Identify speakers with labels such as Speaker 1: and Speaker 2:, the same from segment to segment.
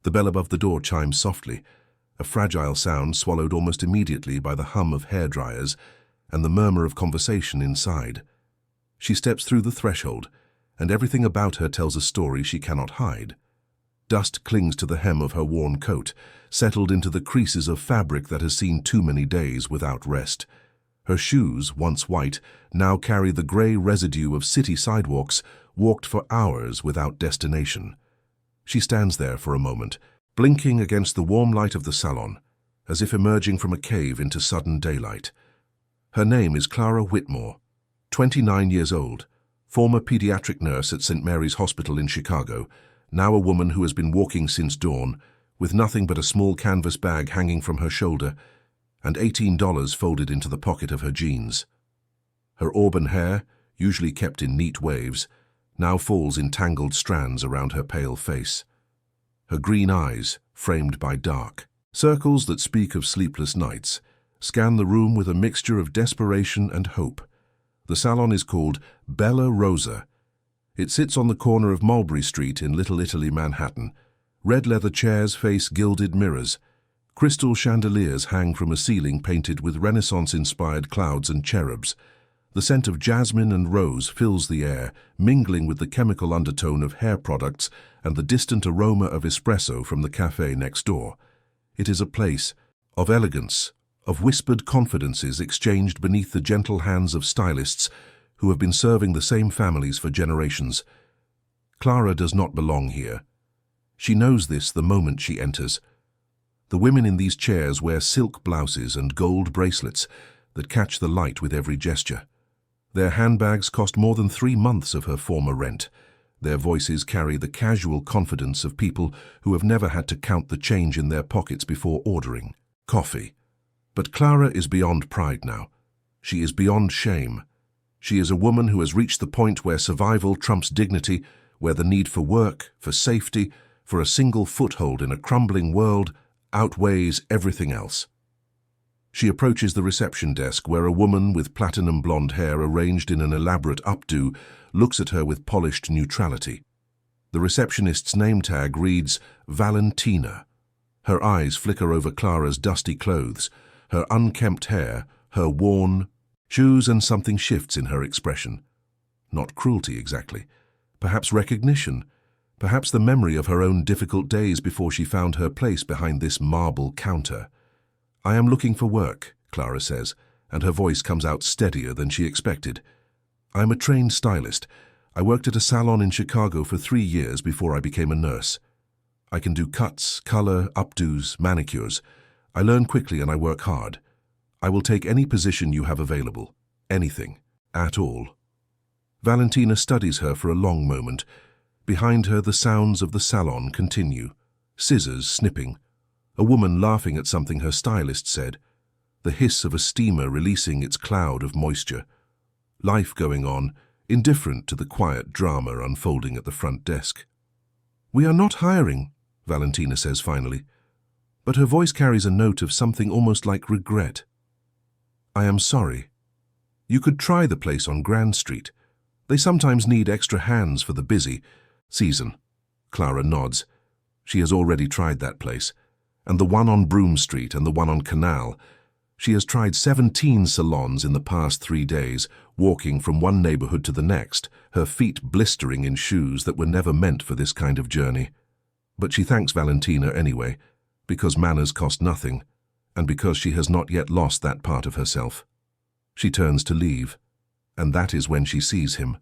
Speaker 1: The bell above the door chimes softly, a fragile sound swallowed almost immediately by the hum of hairdryers and the murmur of conversation inside. She steps through the threshold, and everything about her tells a story she cannot hide. Dust clings to the hem of her worn coat, settled into the creases of fabric that has seen too many days without rest. Her shoes, once white, now carry the grey residue of city sidewalks walked for hours without destination. She stands there for a moment, blinking against the warm light of the salon, as if emerging from a cave into sudden daylight. Her name is Clara Whitmore, 29 years old, former pediatric nurse at St. Mary's Hospital in Chicago, now a woman who has been walking since dawn, with nothing but a small canvas bag hanging from her shoulder and $18 folded into the pocket of her jeans. Her auburn hair, usually kept in neat waves, now falls in tangled strands around her pale face. Her green eyes, framed by dark circles that speak of sleepless nights, scan the room with a mixture of desperation and hope. The salon is called Bella Rosa. It sits on the corner of Mulberry Street in Little Italy, Manhattan. Red leather chairs face gilded mirrors. Crystal chandeliers hang from a ceiling painted with Renaissance-inspired clouds and cherubs. The scent of jasmine and rose fills the air, mingling with the chemical undertone of hair products and the distant aroma of espresso from the cafe next door. It is a place of elegance, of whispered confidences exchanged beneath the gentle hands of stylists who have been serving the same families for generations. Clara does not belong here. She knows this the moment she enters. The women in these chairs wear silk blouses and gold bracelets that catch the light with every gesture. Their handbags cost more than 3 months of her former rent. Their voices carry the casual confidence of people who have never had to count the change in their pockets before ordering coffee. But Clara is beyond pride now. She is beyond shame. She is a woman who has reached the point where survival trumps dignity, where the need for work, for safety, for a single foothold in a crumbling world outweighs everything else. She approaches the reception desk where a woman with platinum blonde hair arranged in an elaborate updo looks at her with polished neutrality. The receptionist's name tag reads Valentina. Her eyes flicker over Clara's dusty clothes, her unkempt hair, her worn shoes, and something shifts in her expression. Not cruelty exactly. Perhaps recognition. Perhaps the memory of her own difficult days before she found her place behind this marble counter. "I am looking for work," Clara says, and her voice comes out steadier than she expected. "I'm a trained stylist. I worked at a salon in Chicago for 3 years before I became a nurse. I can do cuts, color, updos, manicures. I learn quickly and I work hard. I will take any position you have available. Anything. At all." Valentina studies her for a long moment. Behind her, the sounds of the salon continue. Scissors snipping. A woman laughing at something her stylist said. The hiss of a steamer releasing its cloud of moisture. Life going on, indifferent to the quiet drama unfolding at the front desk. "We are not hiring," Valentina says finally, but her voice carries a note of something almost like regret. "I am sorry. You could try the place on Grand Street. They sometimes need extra hands for the busy season." Clara nods. She has already tried that place, and the one on Broome Street and the one on Canal. She has tried 17 salons in the past 3 days, walking from one neighborhood to the next, her feet blistering in shoes that were never meant for this kind of journey. But she thanks Valentina anyway, because manners cost nothing, and because she has not yet lost that part of herself. She turns to leave, and that is when she sees him.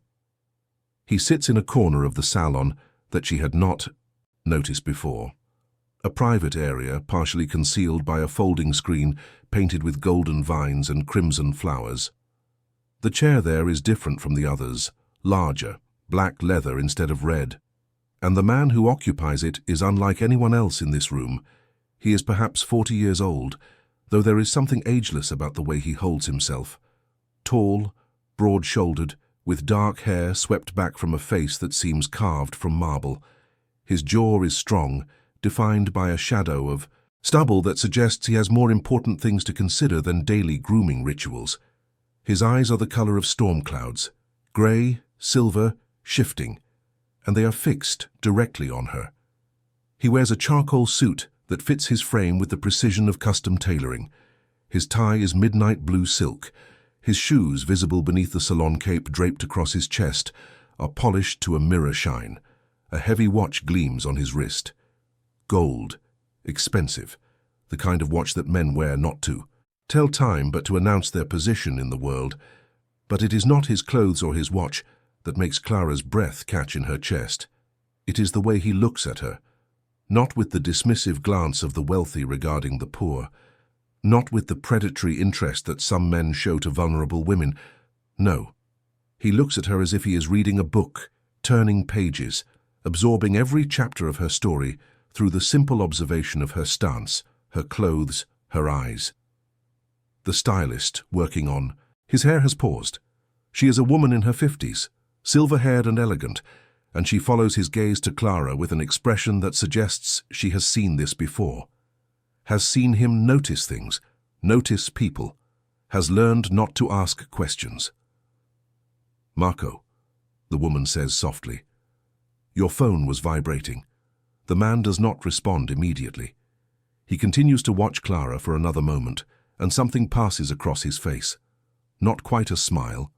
Speaker 1: He sits in a corner of the salon that she had not noticed before. A private area partially concealed by a folding screen painted with golden vines and crimson flowers. The chair there is different from the others, larger, black leather instead of red. And the man who occupies it is unlike anyone else in this room. He is perhaps 40 years old, though there is something ageless about the way he holds himself. Tall, broad-shouldered, with dark hair swept back from a face that seems carved from marble. His jaw is strong, defined by a shadow of stubble that suggests he has more important things to consider than daily grooming rituals. His eyes are the color of storm clouds, gray, silver, shifting, and they are fixed directly on her. He wears a charcoal suit that fits his frame with the precision of custom tailoring. His tie is midnight blue silk. His shoes, visible beneath the salon cape draped across his chest, are polished to a mirror shine. A heavy watch gleams on his wrist. Gold. Expensive. The kind of watch that men wear not to tell time but to announce their position in the world. But it is not his clothes or his watch that makes Clara's breath catch in her chest. It is the way he looks at her. Not with the dismissive glance of the wealthy regarding the poor. Not with the predatory interest that some men show to vulnerable women. No. He looks at her as if he is reading a book, turning pages, absorbing every chapter of her story through the simple observation of her stance, her clothes, her eyes. The stylist, working on. His hair has paused. She is a woman in her 50s, silver-haired and elegant, and she follows his gaze to Clara with an expression that suggests she has seen this before. Has seen him notice things, notice people, has learned not to ask questions. "Marco," the woman says softly. "Your phone was vibrating." The man does not respond immediately. He continues to watch Clara for another moment, and something passes across his face. Not quite a smile.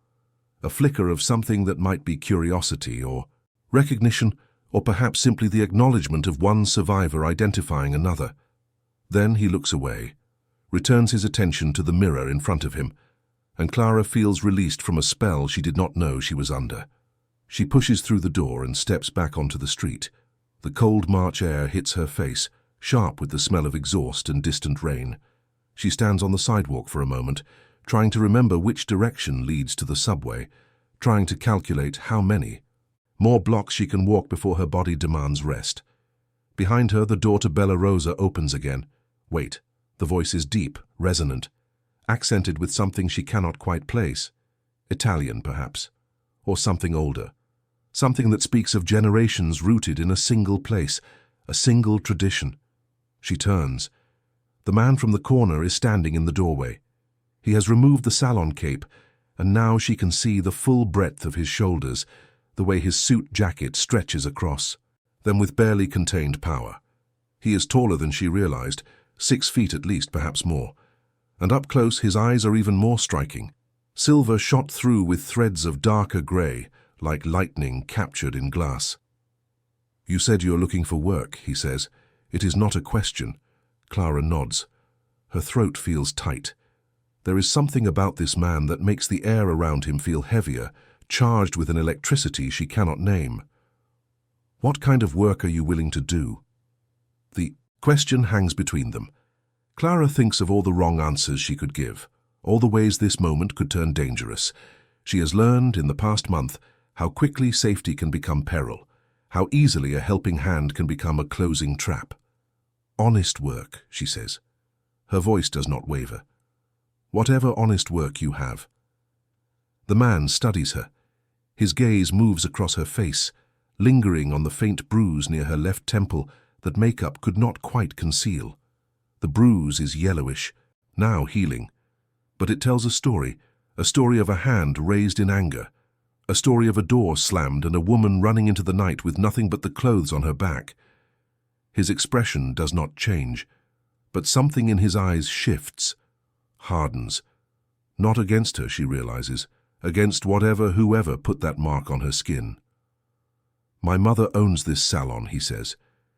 Speaker 1: A flicker of something that might be curiosity or recognition, or perhaps simply the acknowledgement of one survivor identifying another. Then he looks away, returns his attention to the mirror in front of him, and Clara feels released from a spell she did not know she was under. She pushes through the door and steps back onto the street. The cold March air hits her face, sharp with the smell of exhaust and distant rain. She stands on the sidewalk for a moment, trying to remember which direction leads to the subway, trying to calculate how many. More blocks she can walk before her body demands rest. Behind her, the door to Bella Rosa opens again. Wait. The voice is deep, resonant, accented with something she cannot quite place. Italian, perhaps. Or something older. Something that speaks of generations rooted in a single place, a single tradition. She turns. The man from the corner is standing in the doorway. He has removed the salon cape, and now she can see the full breadth of his shoulders, the way his suit jacket stretches across, them with barely contained power. He is taller than she realized, 6 feet at least, perhaps more. And up close his eyes are even more striking. Silver shot through with threads of darker grey, like lightning captured in glass. "You said you are looking for work," he says. "It is not a question." Clara nods. Her throat feels tight. There is something about this man that makes the air around him feel heavier, charged with an electricity she cannot name. "What kind of work are you willing to do?" The question hangs between them. Clara thinks of all the wrong answers she could give, all the ways this moment could turn dangerous. She has learned in the past month how quickly safety can become peril, how easily a helping hand can become a closing trap. "Honest work," she says. Her voice does not waver. "Whatever honest work you have." The man studies her. His gaze moves across her face, lingering on the faint bruise near her left temple that makeup could not quite conceal. The bruise is yellowish, now healing, but it tells a story of a hand raised in anger, a story of a door slammed and a woman running into the night with nothing but the clothes on her back. His expression does not change, but something in his eyes shifts, hardens. Not against her, she realizes, against whoever put that mark on her skin. "My mother owns this salon," he says.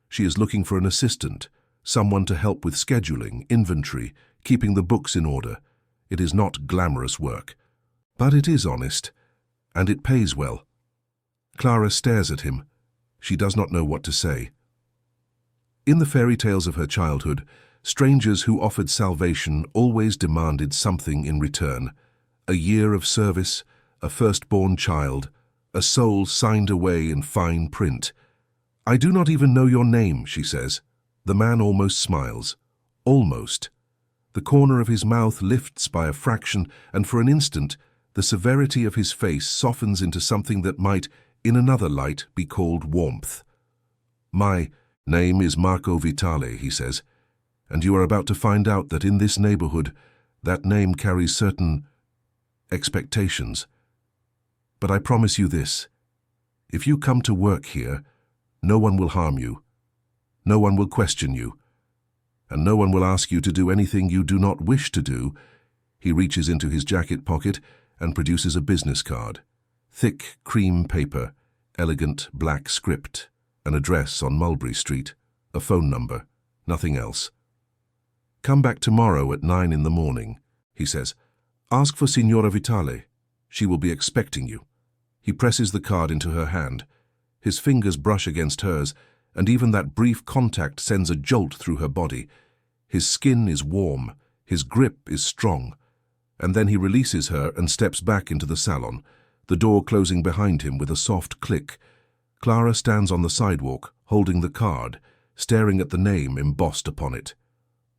Speaker 1: "She is looking for an assistant, someone to help with scheduling, inventory, keeping the books in order. It is not glamorous work, but it is honest, and it pays well." Clara stares at him. She does not know what to say. In the fairy tales of her childhood, strangers who offered salvation always demanded something in return: a year of service, a firstborn child, a soul signed away in fine print. "I do not even know your name," she says. The man almost smiles. Almost. The corner of his mouth lifts by a fraction, and for an instant, the severity of his face softens into something that might, in another light, be called warmth. "My name is Marco Vitale," he says, "and you are about to find out that in this neighborhood, that name carries certain expectations. But I promise you this: if you come to work here, no one will harm you. No one will question you, and no one will ask you to do anything you do not wish to do. He reaches into his jacket pocket and produces a business card. Thick cream paper, elegant black script, an address on Mulberry Street, a phone number, nothing else. "Come back tomorrow at 9 in the morning," he says. "Ask for Signora Vitale. She will be expecting you." He presses the card into her hand. His fingers brush against hers, and even that brief contact sends a jolt through her body. His skin is warm, his grip is strong, and then he releases her and steps back into the salon, the door closing behind him with a soft click. Clara stands on the sidewalk, holding the card, staring at the name embossed upon it.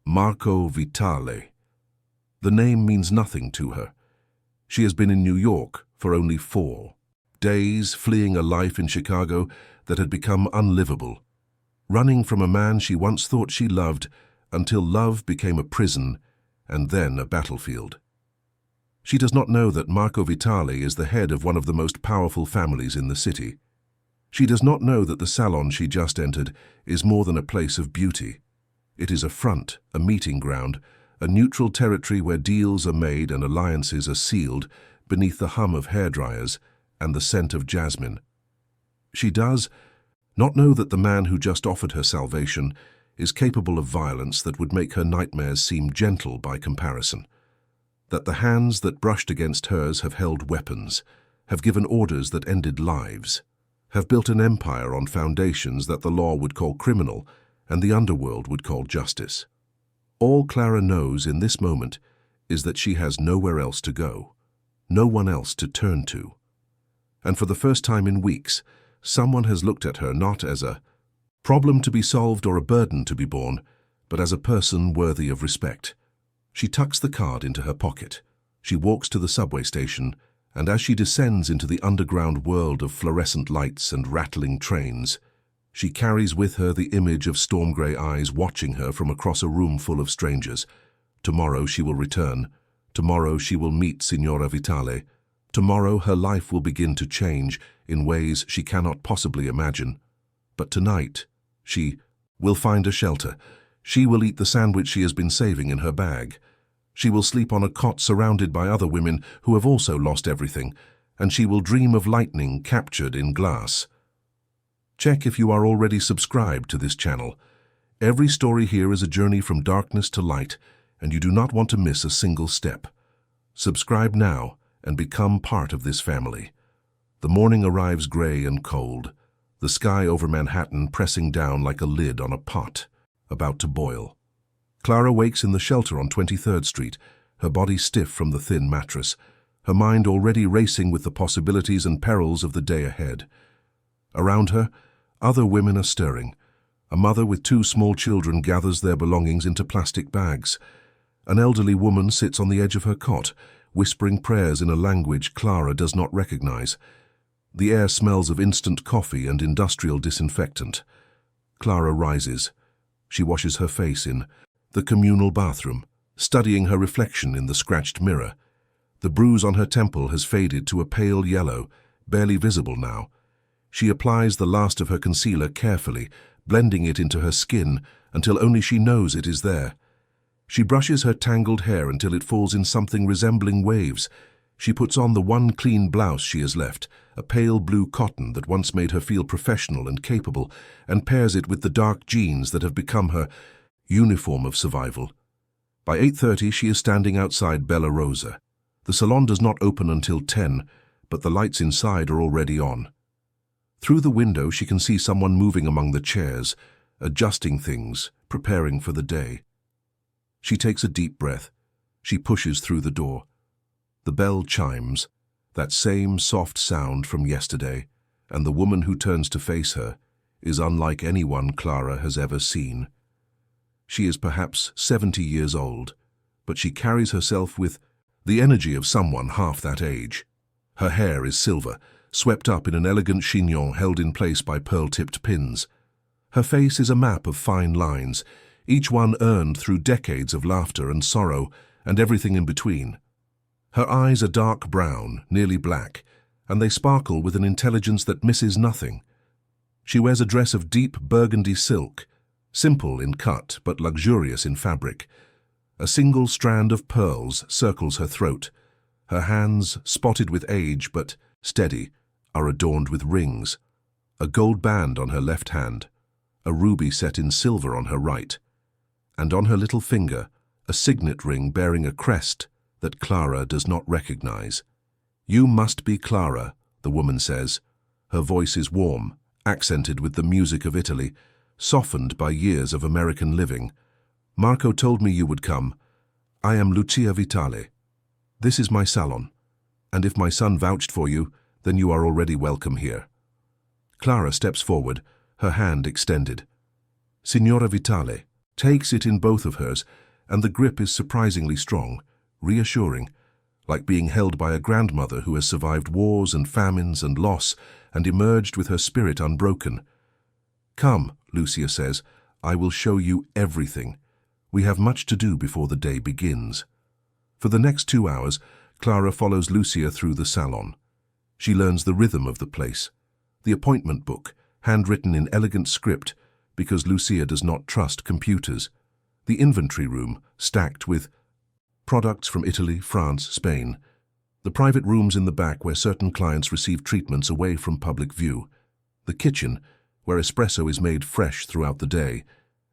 Speaker 1: Marco Vitale. The name means nothing to her. She has been in New York for only 4 days, fleeing a life in Chicago that had become unlivable, running from a man she once thought she loved until love became a prison and then a battlefield. She does not know that Marco Vitale is the head of one of the most powerful families in the city. She does not know that the salon she just entered is more than a place of beauty. It is a front, a meeting ground, a neutral territory where deals are made and alliances are sealed beneath the hum of hairdryers and the scent of jasmine. She does not know that the man who just offered her salvation is capable of violence that would make her nightmares seem gentle by comparison. That the hands that brushed against hers have held weapons, have given orders that ended lives, have built an empire on foundations that the law would call criminal and the underworld would call justice. All Clara knows in this moment is that she has nowhere else to go, no one else to turn to. And for the first time in weeks, someone has looked at her not as a problem to be solved or a burden to be borne, but as a person worthy of respect. She tucks the card into her pocket. She walks to the subway station, and as she descends into the underground world of fluorescent lights and rattling trains, she carries with her the image of storm-grey eyes watching her from across a room full of strangers. Tomorrow she will return. Tomorrow she will meet Signora Vitale. Tomorrow her life will begin to change in ways she cannot possibly imagine. But tonight, she will find a shelter. She will eat the sandwich she has been saving in her bag. She will sleep on a cot surrounded by other women who have also lost everything, and she will dream of lightning captured in glass. Check if you are already subscribed to this channel. Every story here is a journey from darkness to light, and you do not want to miss a single step. Subscribe now and become part of this family. The morning arrives gray and cold, the sky over Manhattan pressing down like a lid on a pot, about to boil. Clara wakes in the shelter on 23rd Street, her body stiff from the thin mattress, her mind already racing with the possibilities and perils of the day ahead. Around her, other women are stirring. A mother with 2 small children gathers their belongings into plastic bags. An elderly woman sits on the edge of her cot, whispering prayers in a language Clara does not recognize. The air smells of instant coffee and industrial disinfectant. Clara rises. She washes her face in the communal bathroom, studying her reflection in the scratched mirror. The bruise on her temple has faded to a pale yellow, barely visible now. She applies the last of her concealer carefully, blending it into her skin until only she knows it is there. She brushes her tangled hair until it falls in something resembling waves. She puts on the one clean blouse she has left, a pale blue cotton that once made her feel professional and capable, and pairs it with the dark jeans that have become her uniform of survival. By 8:30 she is standing outside Bella Rosa. The salon does not open until 10, but the lights inside are already on. Through the window she can see someone moving among the chairs, adjusting things, preparing for the day. She takes a deep breath. She pushes through the door. The bell chimes, that same soft sound from yesterday, and the woman who turns to face her is unlike anyone Clara has ever seen. She is perhaps 70 years old, but she carries herself with the energy of someone half that age. Her hair is silver, swept up in an elegant chignon held in place by pearl-tipped pins. Her face is a map of fine lines, each one earned through decades of laughter and sorrow and everything in between. Her eyes are dark brown, nearly black, and they sparkle with an intelligence that misses nothing. She wears a dress of deep burgundy silk, simple in cut but luxurious in fabric. A single strand of pearls circles her throat. Her hands, spotted with age but steady, are adorned with rings. A gold band on her left hand, a ruby set in silver on her right, and on her little finger, a signet ring bearing a crest that Clara does not recognize. "You must be Clara," the woman says. Her voice is warm, accented with the music of Italy, softened by years of American living. "Marco told me you would come. I am Lucia Vitale. This is my salon, and if my son vouched for you, then you are already welcome here." Clara steps forward, her hand extended. Signora Vitale takes it in both of hers, and the grip is surprisingly strong, reassuring, like being held by a grandmother who has survived wars and famines and loss and emerged with her spirit unbroken. "Come," Lucia says, "I will show you everything. We have much to do before the day begins." For the next 2 hours, Clara follows Lucia through the salon. She learns the rhythm of the place, the appointment book, handwritten in elegant script, because Lucia does not trust computers, the inventory room, stacked with products from Italy, France, Spain, the private rooms in the back where certain clients receive treatments away from public view, the kitchen, where espresso is made fresh throughout the day,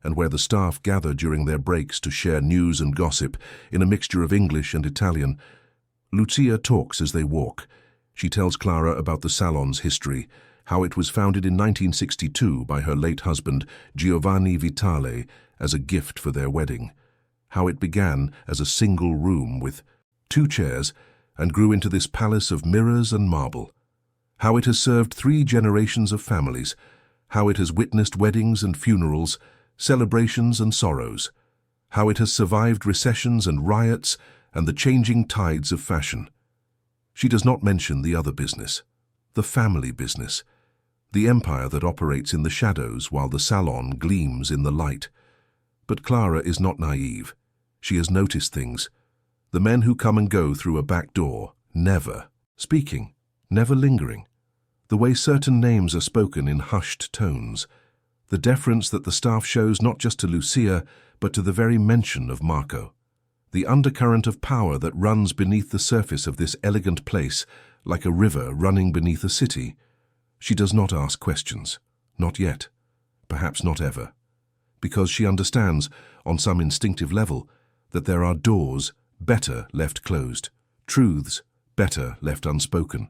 Speaker 1: and where the staff gather during their breaks to share news and gossip in a mixture of English and Italian. Lucia talks as they walk. She tells Clara about the salon's history, how it was founded in 1962 by her late husband, Giovanni Vitale, as a gift for their wedding, how it began as a single room with 2 chairs and grew into this palace of mirrors and marble, how it has served 3 generations of families, how it has witnessed weddings and funerals, celebrations and sorrows, how it has survived recessions and riots and the changing tides of fashion. She does not mention the other business, the family business, the empire that operates in the shadows while the salon gleams in the light. But Clara is not naive. She has noticed things. The men who come and go through a back door, never speaking, never lingering. The way certain names are spoken in hushed tones. The deference that the staff shows not just to Lucia, but to the very mention of Marco. The undercurrent of power that runs beneath the surface of this elegant place, like a river running beneath a city. She does not ask questions. Not yet. Perhaps not ever. Because she understands, on some instinctive level, that there are doors better left closed, truths better left unspoken,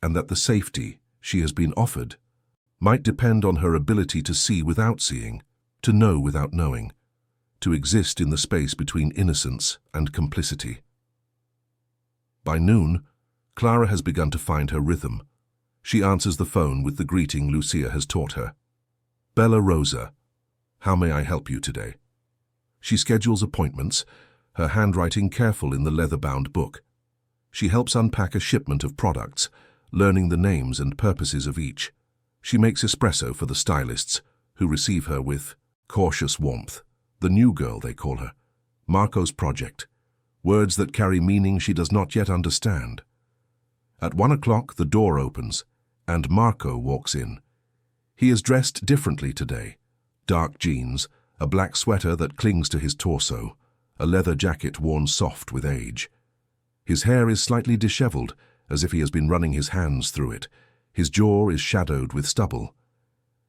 Speaker 1: and that the safety she has been offered might depend on her ability to see without seeing, to know without knowing, to exist in the space between innocence and complicity. By noon, Clara has begun to find her rhythm. She answers the phone with the greeting Lucia has taught her. "Bella Rosa, how may I help you today?" She schedules appointments, her handwriting careful in the leather-bound book. She helps unpack a shipment of products, learning the names and purposes of each. She makes espresso for the stylists, who receive her with cautious warmth. The new girl, they call her. Marco's project. Words that carry meaning she does not yet understand. At 1 o'clock, the door opens, and Marco walks in. He is dressed differently today. Dark jeans, a black sweater that clings to his torso, a leather jacket worn soft with age. His hair is slightly disheveled, as if he has been running his hands through it. His jaw is shadowed with stubble.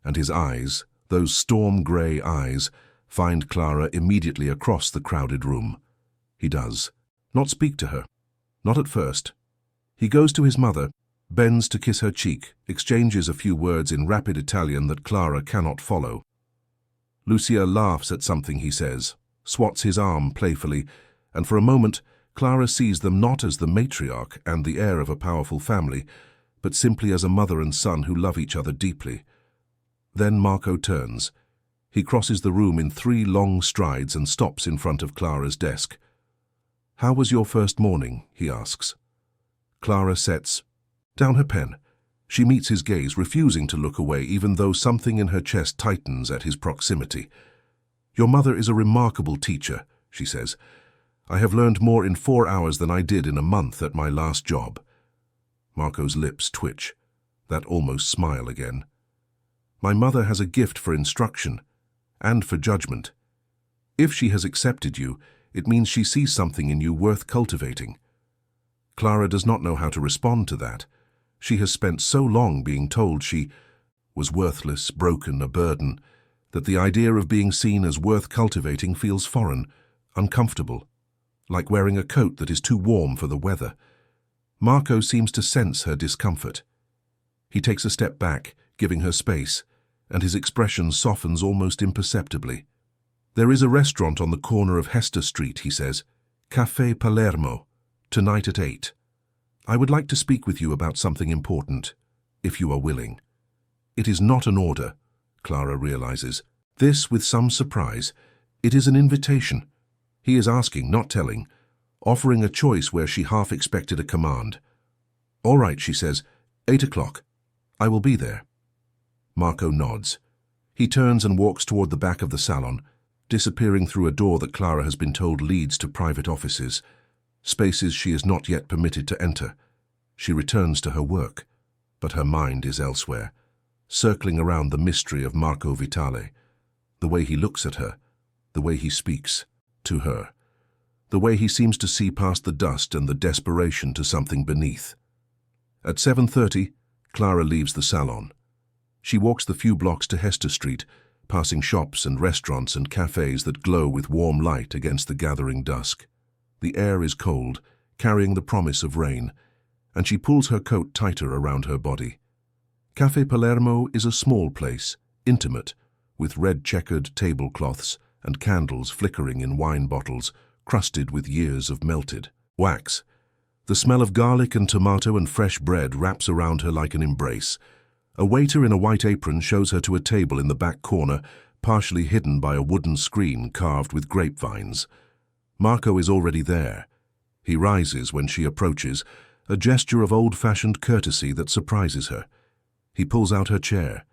Speaker 1: And his eyes, those storm-grey eyes, find Clara immediately across the crowded room. He does. Not speak to her. Not at first. He goes to his mother, bends to kiss her cheek, exchanges a few words in rapid Italian that Clara cannot follow. Lucia laughs at something he says, swats his arm playfully, and for a moment Clara sees them not as the matriarch and the heir of a powerful family, but simply as a mother and son who love each other deeply. Then Marco turns. He crosses the room in 3 long strides and stops in front of Clara's desk. "How was your first morning?" he asks. Clara sets down her pen. She meets his gaze, refusing to look away, even though something in her chest tightens at his proximity. "Your mother is a remarkable teacher," she says. "I have learned more in 4 hours than I did in a month at my last job." Marco's lips twitch, that almost smile again. "My mother has a gift for instruction, and for judgment. If she has accepted you, it means she sees something in you worth cultivating. Clara does not know how to respond to that. She has spent so long being told she was worthless, broken, a burden, that the idea of being seen as worth cultivating feels foreign, uncomfortable, like wearing a coat that is too warm for the weather. Marco seems to sense her discomfort. He takes a step back, giving her space, and his expression softens almost imperceptibly. "There is a restaurant on the corner of Hester Street," he says. "Café Palermo, tonight at 8. I would like to speak with you about something important, if you are willing." It is not an order, Clara realizes. This with some surprise. It is an invitation. He is asking, not telling, offering a choice where she half expected a command. "All right," she says, 8 o'clock. I will be there." Marco nods. He turns and walks toward the back of the salon, disappearing through a door that Clara has been told leads to private offices, spaces she is not yet permitted to enter. She returns to her work, but her mind is elsewhere, circling around the mystery of Marco Vitale, the way he looks at her, the way he speaks to her, the way he seems to see past the dust and the desperation to something beneath. At 7:30, Clara leaves the salon. She walks the few blocks to Hester Street, passing shops and restaurants and cafes that glow with warm light against the gathering dusk. The air is cold, carrying the promise of rain, and she pulls her coat tighter around her body. Café Palermo is a small place, intimate, with red-checkered tablecloths and candles flickering in wine bottles, crusted with years of melted wax. The smell of garlic and tomato and fresh bread wraps around her like an embrace. A waiter in a white apron shows her to a table in the back corner, partially hidden by a wooden screen carved with grapevines. Marco is already there. He rises when she approaches, a gesture of old-fashioned courtesy that surprises her. He pulls out her chair.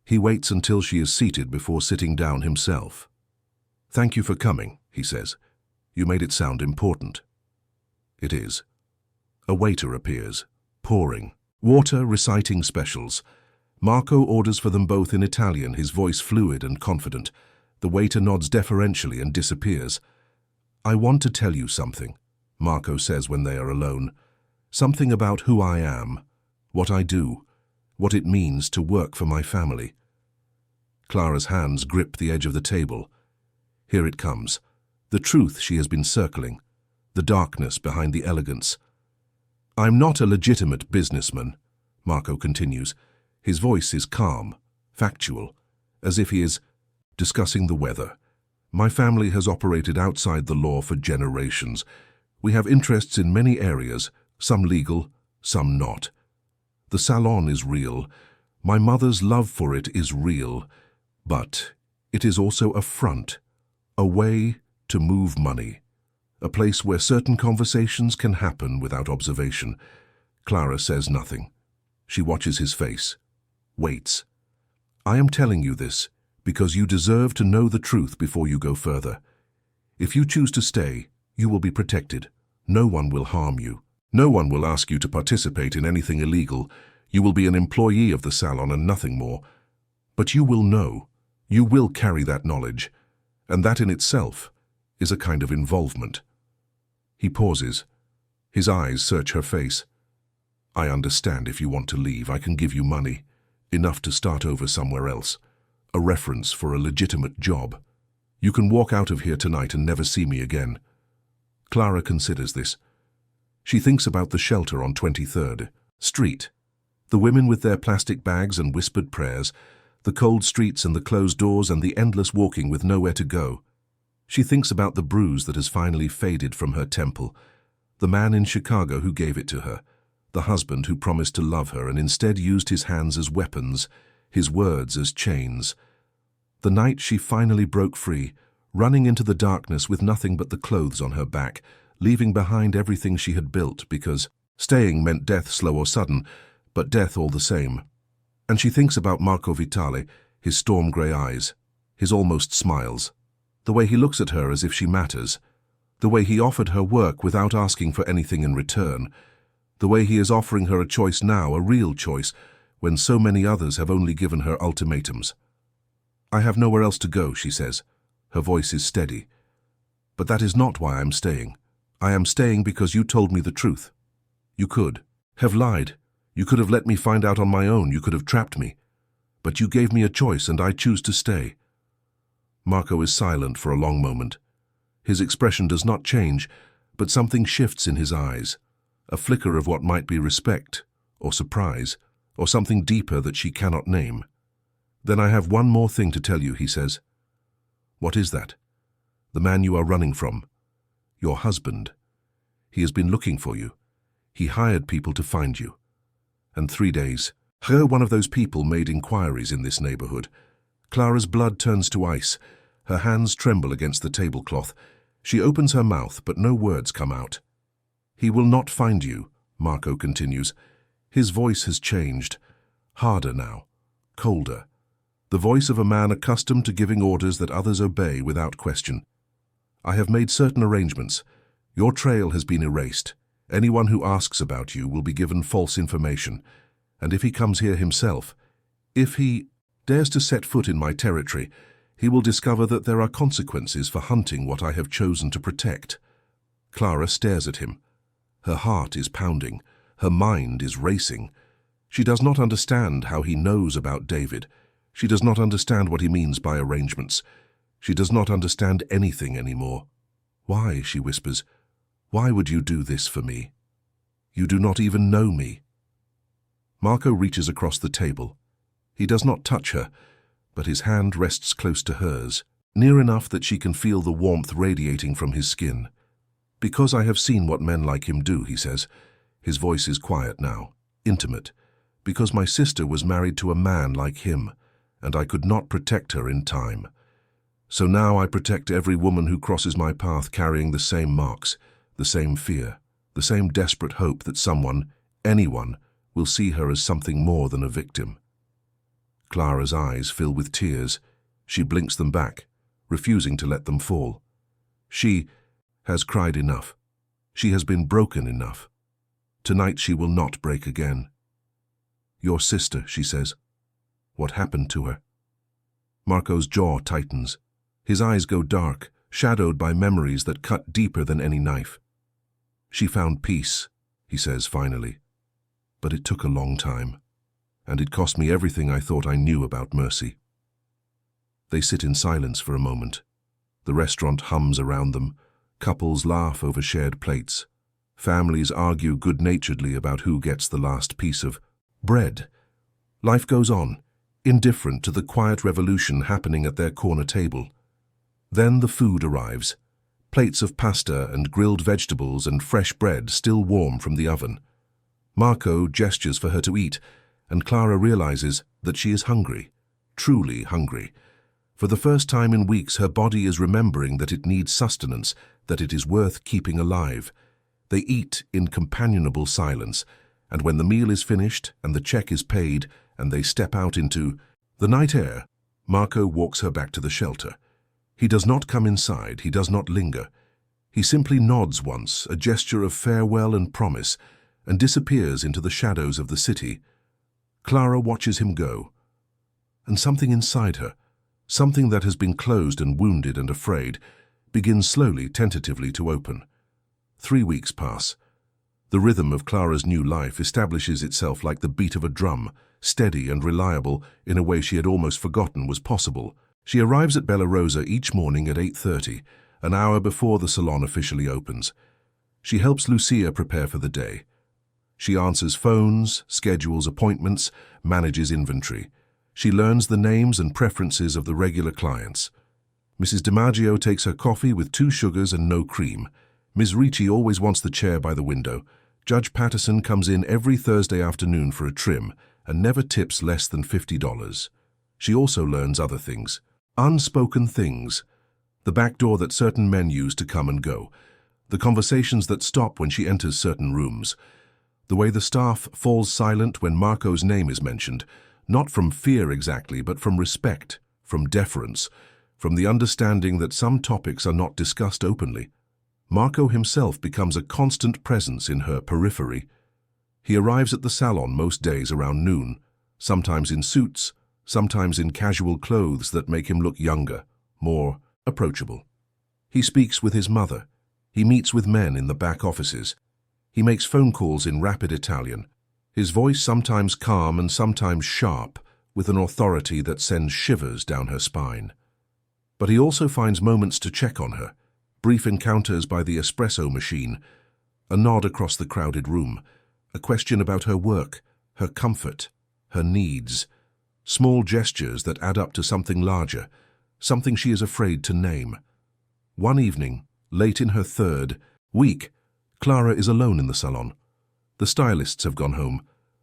Speaker 1: He waits until she is seated before sitting down himself. "Thank you for coming," he says. "You made it sound important." It is. A waiter appears, pouring water, reciting specials. Marco orders for them both in Italian, his voice fluid and confident. The waiter nods deferentially and disappears. "I want to tell you something," Marco says when they are alone. "Something about who I am, what I do, what it means to work for my family." Clara's hands grip the edge of the table. Here it comes. The truth she has been circling. The darkness behind the elegance. "I'm not a legitimate businessman," Marco continues. His voice is calm, factual, as if he is discussing the weather. "My family has operated outside the law for generations. We have interests in many areas, some legal, some not. The salon is real. My mother's love for it is real. But it is also a front, a way to move money, a place where certain conversations can happen without observation." Clara says nothing. She watches his face, waits. "I am telling you this because you deserve to know the truth before you go further. If you choose to stay, you will be protected. No one will harm you. No one will ask you to participate in anything illegal. You will be an employee of the salon and nothing more. But you will know. You will carry that knowledge. And that in itself is a kind of involvement." He pauses. His eyes search her face. "I understand if you want to leave. I can give you money. Enough to start over somewhere else. A reference for a legitimate job. You can walk out of here tonight and never see me again." Clara considers this. She thinks about the shelter on 23rd Street. The women with their plastic bags and whispered prayers, the cold streets and the closed doors and the endless walking with nowhere to go. She thinks about the bruise that has finally faded from her temple, the man in Chicago who gave it to her, the husband who promised to love her and instead used his hands as weapons, his words as chains. The night she finally broke free, running into the darkness with nothing but the clothes on her back, leaving behind everything she had built because staying meant death slow or sudden, but death all the same. And she thinks about Marco Vitale, his storm-grey eyes, his almost smiles, the way he looks at her as if she matters, the way he offered her work without asking for anything in return, the way he is offering her a choice now, a real choice, when so many others have only given her ultimatums. I have nowhere else to go, she says. Her voice is steady. But that is not why I'm staying. I am staying because you told me the truth. You could have lied. You could have let me find out on my own. You could have trapped me. But you gave me a choice, and I choose to stay. Marco is silent for a long moment. His expression does not change, but something shifts in his eyes, a flicker of what might be respect, or surprise, or something deeper that she cannot name. Then I have one more thing to tell you, he says. What is that? The man you are running from. Your husband. He has been looking for you. He hired people to find you. And 3 days. One of those people made inquiries in this neighborhood. Clara's blood turns to ice. Her hands tremble against the tablecloth. She opens her mouth, but no words come out. He will not find you, Marco continues. His voice has changed. Harder now. Colder. The voice of a man accustomed to giving orders that others obey without question. I have made certain arrangements. Your trail has been erased. Anyone who asks about you will be given false information. And if he comes here himself, if he dares to set foot in my territory, he will discover that there are consequences for hunting what I have chosen to protect. Clara stares at him. Her heart is pounding. Her mind is racing. She does not understand how he knows about David. She does not understand what he means by arrangements. She does not understand anything anymore. Why, she whispers, why would you do this for me? You do not even know me. Marco reaches across the table. He does not touch her, but his hand rests close to hers, near enough that she can feel the warmth radiating from his skin. Because I have seen what men like him do, he says. His voice is quiet now, intimate. Because my sister was married to a man like him, and I could not protect her in time. So now I protect every woman who crosses my path carrying the same marks, the same fear, the same desperate hope that someone, anyone, will see her as something more than a victim. Clara's eyes fill with tears. She blinks them back, refusing to let them fall. She has cried enough. She has been broken enough. Tonight she will not break again. Your sister, she says. What happened to her? Marco's jaw tightens. His eyes go dark, shadowed by memories that cut deeper than any knife. She found peace, he says finally. But it took a long time, and it cost me everything I thought I knew about mercy. They sit in silence for a moment. The restaurant hums around them. Couples laugh over shared plates. Families argue good-naturedly about who gets the last piece of bread. Life goes on, indifferent to the quiet revolution happening at their corner table. Then the food arrives. Plates of pasta and grilled vegetables and fresh bread still warm from the oven. Marco gestures for her to eat, and Clara realizes that she is hungry, truly hungry. For the first time in weeks, her body is remembering that it needs sustenance, that it is worth keeping alive. They eat in companionable silence, and when the meal is finished and the check is paid and they step out into the night air, Marco walks her back to the shelter. He does not come inside, he does not linger. He simply nods once, a gesture of farewell and promise, and disappears into the shadows of the city. Clara watches him go, and something inside her, something that has been closed and wounded and afraid, begins slowly, tentatively to open. 3 weeks pass. The rhythm of Clara's new life establishes itself like the beat of a drum, steady and reliable in a way she had almost forgotten was possible. She arrives at Bella Rosa each morning at 8:30, an hour before the salon officially opens. She helps Lucia prepare for the day. She answers phones, schedules appointments, manages inventory. She learns the names and preferences of the regular clients. Mrs. DiMaggio takes her coffee with 2 sugars and no cream. Ms. Ricci always wants the chair by the window. Judge Patterson comes in every Thursday afternoon for a trim and never tips less than $50. She also learns other things. Unspoken things. The back door that certain men use to come and go. The conversations that stop when she enters certain rooms. The way the staff falls silent when Marco's name is mentioned, not from fear exactly, but from respect, from deference, from the understanding that some topics are not discussed openly. Marco himself becomes a constant presence in her periphery. He arrives at the salon most days around noon, sometimes in suits, sometimes in casual clothes that make him look younger, more approachable. He speaks with his mother. He meets with men in the back offices. He makes phone calls in rapid Italian, his voice sometimes calm and sometimes sharp, with an authority that sends shivers down her spine. But he also finds moments to check on her, brief encounters by the espresso machine, a nod across the crowded room, a question about her work, her comfort, her needs, small gestures that add up to something larger, something she is afraid to name. One evening, late in her third week, Clara is alone in the salon. The stylists have gone home.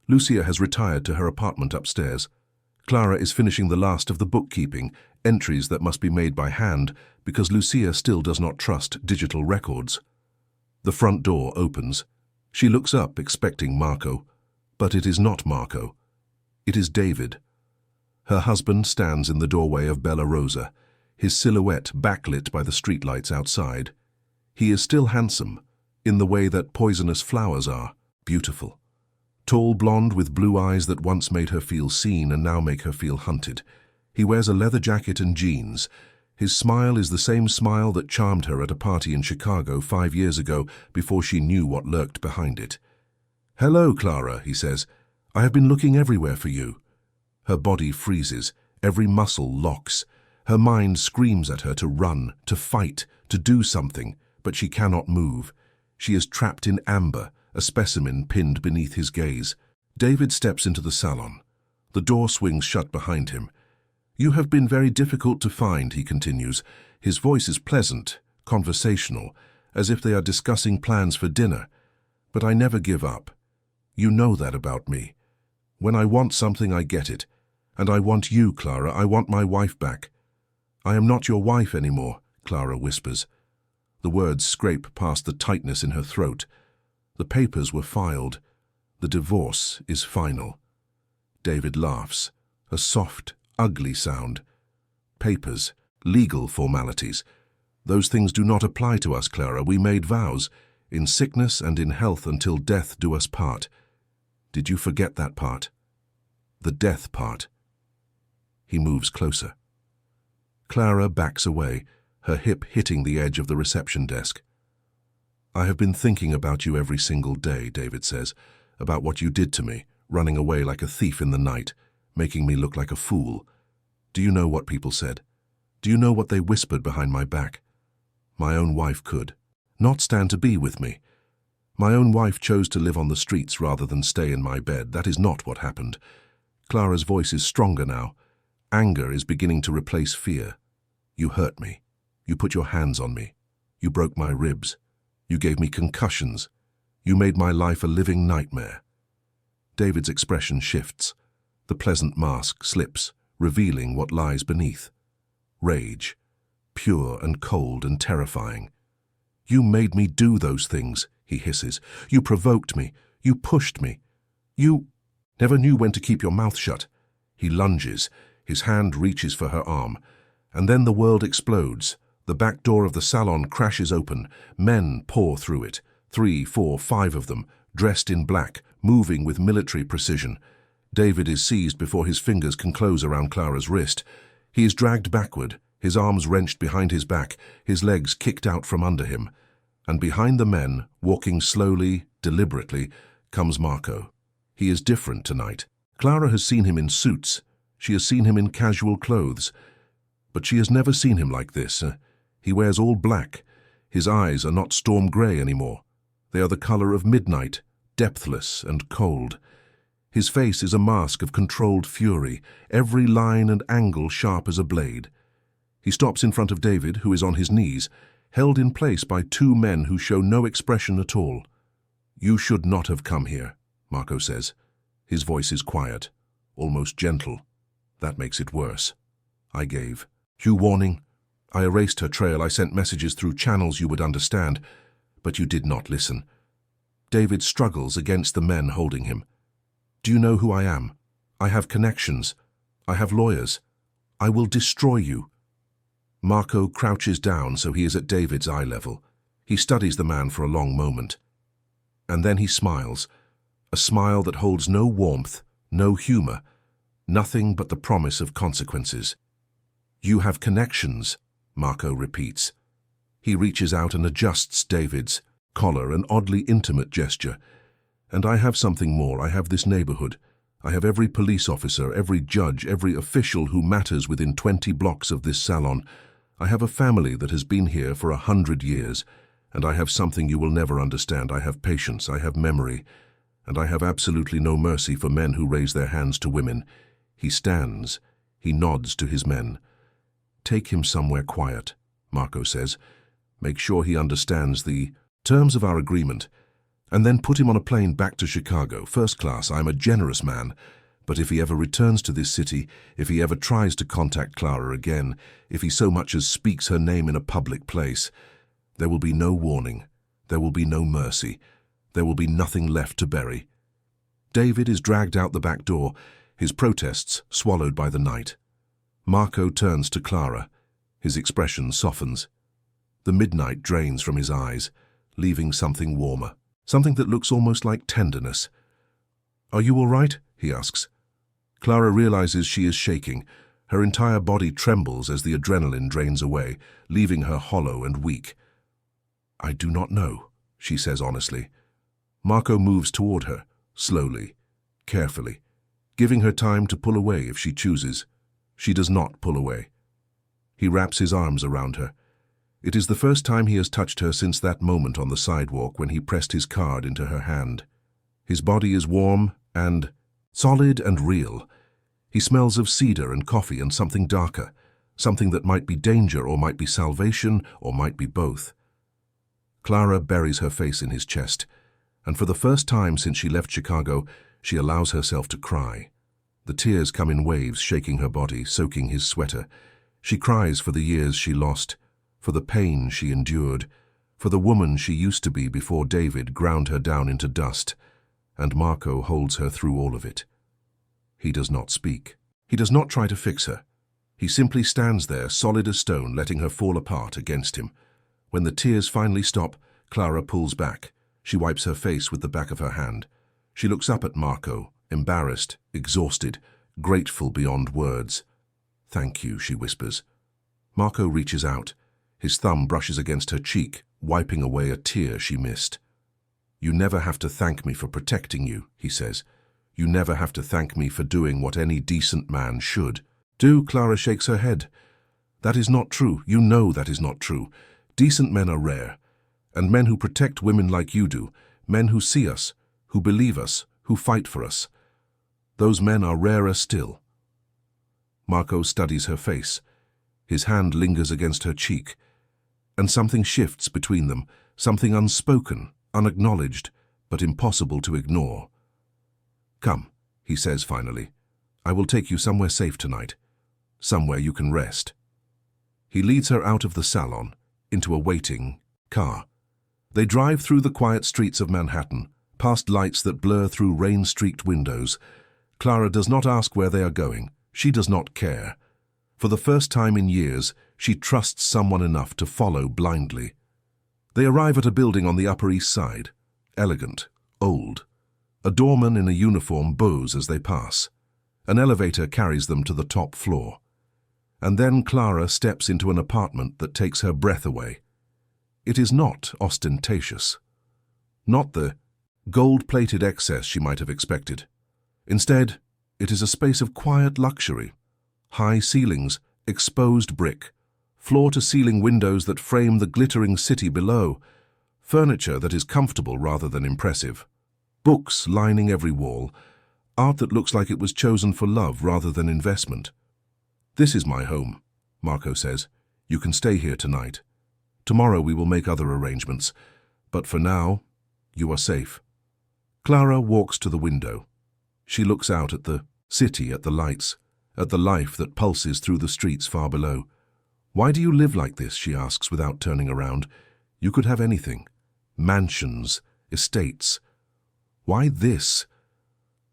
Speaker 1: Lucia has retired to her apartment upstairs. Clara is finishing the last of the bookkeeping, entries that must be made by hand because Lucia still does not trust digital records. The front door opens. She looks up, expecting Marco. But it is not Marco. It is David. Her husband stands in the doorway of Bella Rosa, his silhouette backlit by the streetlights outside. He is still handsome, in the way that poisonous flowers are, beautiful. Tall blonde with blue eyes that once made her feel seen and now make her feel hunted. He wears a leather jacket and jeans. His smile is the same smile that charmed her at a party in Chicago 5 years ago before she knew what lurked behind it. "Hello, Clara," he says. "I have been looking everywhere for you." Her body freezes, every muscle locks. Her mind screams at her to run, to fight, to do something, but she cannot move. She is trapped in amber, a specimen pinned beneath his gaze. David steps into the salon. The door swings shut behind him. "You have been very difficult to find," he continues. His voice is pleasant, conversational, as if they are discussing plans for dinner. "But I never give up. You know that about me. When I want something, I get it. And I want you, Clara. I want my wife back." "I am not your wife anymore," Clara whispers. The words scrape past the tightness in her throat. The papers were filed. The divorce is final. David laughs, a soft, ugly sound. "Papers, legal formalities. Those things do not apply to us, Clara. We made vows, in sickness and in health until death do us part. Did you forget that part? The death part." He moves closer. Clara backs away, her hip hitting the edge of the reception desk. "I have been thinking about you every single day," David says, "about what you did to me, running away like a thief in the night, making me look like a fool. Do you know what people said? Do you know what they whispered behind my back? My own wife could not stand to be with me. My own wife chose to live on the streets rather than stay in my bed. That is not what happened." Clara's voice is stronger now. Anger is beginning to replace fear. "You hurt me. You put your hands on me. You broke my ribs. You gave me concussions. You made my life a living nightmare." David's expression shifts. The pleasant mask slips, revealing what lies beneath. Rage, pure and cold and terrifying. "You made me do those things," he hisses. "You provoked me. You pushed me. You never knew when to keep your mouth shut." He lunges. His hand reaches for her arm. And then the world explodes. The back door of the salon crashes open. Men pour through it. 3, 4, 5 of them, dressed in black, moving with military precision. David is seized before his fingers can close around Clara's wrist. He is dragged backward, his arms wrenched behind his back, his legs kicked out from under him. And behind the men, walking slowly, deliberately, comes Marco. He is different tonight. Clara has seen him in suits. She has seen him in casual clothes. But she has never seen him like this. He wears all black. His eyes are not storm grey anymore. They are the colour of midnight, depthless and cold. His face is a mask of controlled fury, every line and angle sharp as a blade. He stops in front of David, who is on his knees, held in place by 2 men who show no expression at all. "You should not have come here," Marco says. His voice is quiet, almost gentle. "That makes it worse. I gave you warning. I erased her trail. I sent messages through channels you would understand, but you did not listen." David struggles against the men holding him. "Do you know who I am? I have connections. I have lawyers. I will destroy you." Marco crouches down so he is at David's eye level. He studies the man for a long moment. And then he smiles, a smile that holds no warmth, no humor, Nothing but the promise of consequences. You have connections, Marco repeats. He reaches out and adjusts David's collar, an oddly intimate gesture. And I have something more. I have this neighborhood. I have every police officer, every judge, every official who matters within 20 blocks of this salon. I have a family that has been here for 100 years, and I have something you will never understand. I have patience, I have memory, and I have absolutely no mercy for men who raise their hands to women. He stands. He nods to his men. Take him somewhere quiet, Marco says. Make sure he understands the terms of our agreement, and then put him on a plane back to Chicago, first class. I'm a generous man, but if he ever returns to this city, if he ever tries to contact Clara again, if he so much as speaks her name in a public place, there will be no warning, there will be no mercy, there will be nothing left to bury. David is dragged out the back door, his protests swallowed by the night. Marco turns to Clara. His expression softens. The midnight drains from his eyes, leaving something warmer, something that looks almost like tenderness. Are you all right? He asks. Clara realizes she is shaking. Her entire body trembles as the adrenaline drains away, leaving her hollow and weak. I do not know, she says honestly. Marco moves toward her, slowly, carefully, giving her time to pull away if she chooses. She does not pull away. He wraps his arms around her. It is the first time he has touched her since that moment on the sidewalk when he pressed his card into her hand. His body is warm and solid and real. He smells of cedar and coffee and something darker, something that might be danger or might be salvation or might be both. Clara buries her face in his chest, and for the first time since she left Chicago, she allows herself to cry. The tears come in waves, shaking her body, soaking his sweater. She cries for the years she lost, for the pain she endured, for the woman she used to be before David ground her down into dust, and Marco holds her through all of it. He does not speak. He does not try to fix her. He simply stands there, solid as stone, letting her fall apart against him. When the tears finally stop, Clara pulls back. She wipes her face with the back of her hand. She looks up at Marco, embarrassed, exhausted, grateful beyond words. Thank you, she whispers. Marco reaches out. His thumb brushes against her cheek, wiping away a tear she missed. You never have to thank me for protecting you, he says. You never have to thank me for doing what any decent man should. Do, Clara shakes her head. That is not true. You know that is not true. Decent men are rare, and men who protect women like you do, men who see us, who believe us, who fight for us. Those men are rarer still. Marco studies her face. His hand lingers against her cheek, and something shifts between them, something unspoken, unacknowledged, but impossible to ignore. Come, he says finally. I will take you somewhere safe tonight, somewhere you can rest. He leads her out of the salon, into a waiting car. They drive through the quiet streets of Manhattan, past lights that blur through rain-streaked windows. Clara does not ask where they are going. She does not care. For the first time in years, she trusts someone enough to follow blindly. They arrive at a building on the Upper East Side, elegant, old. A doorman in a uniform bows as they pass. An elevator carries them to the top floor. And then Clara steps into an apartment that takes her breath away. It is not ostentatious. Not the gold-plated excess she might have expected. Instead, it is a space of quiet luxury. High ceilings, exposed brick, floor-to-ceiling windows that frame the glittering city below, furniture that is comfortable rather than impressive, books lining every wall, art that looks like it was chosen for love rather than investment. This is my home, Marco says. You can stay here tonight. Tomorrow we will make other arrangements, but for now, you are safe. Clara walks to the window. She looks out at the city, at the lights, at the life that pulses through the streets far below. Why do you live like this, she asks without turning around. You could have anything. Mansions, estates. Why this?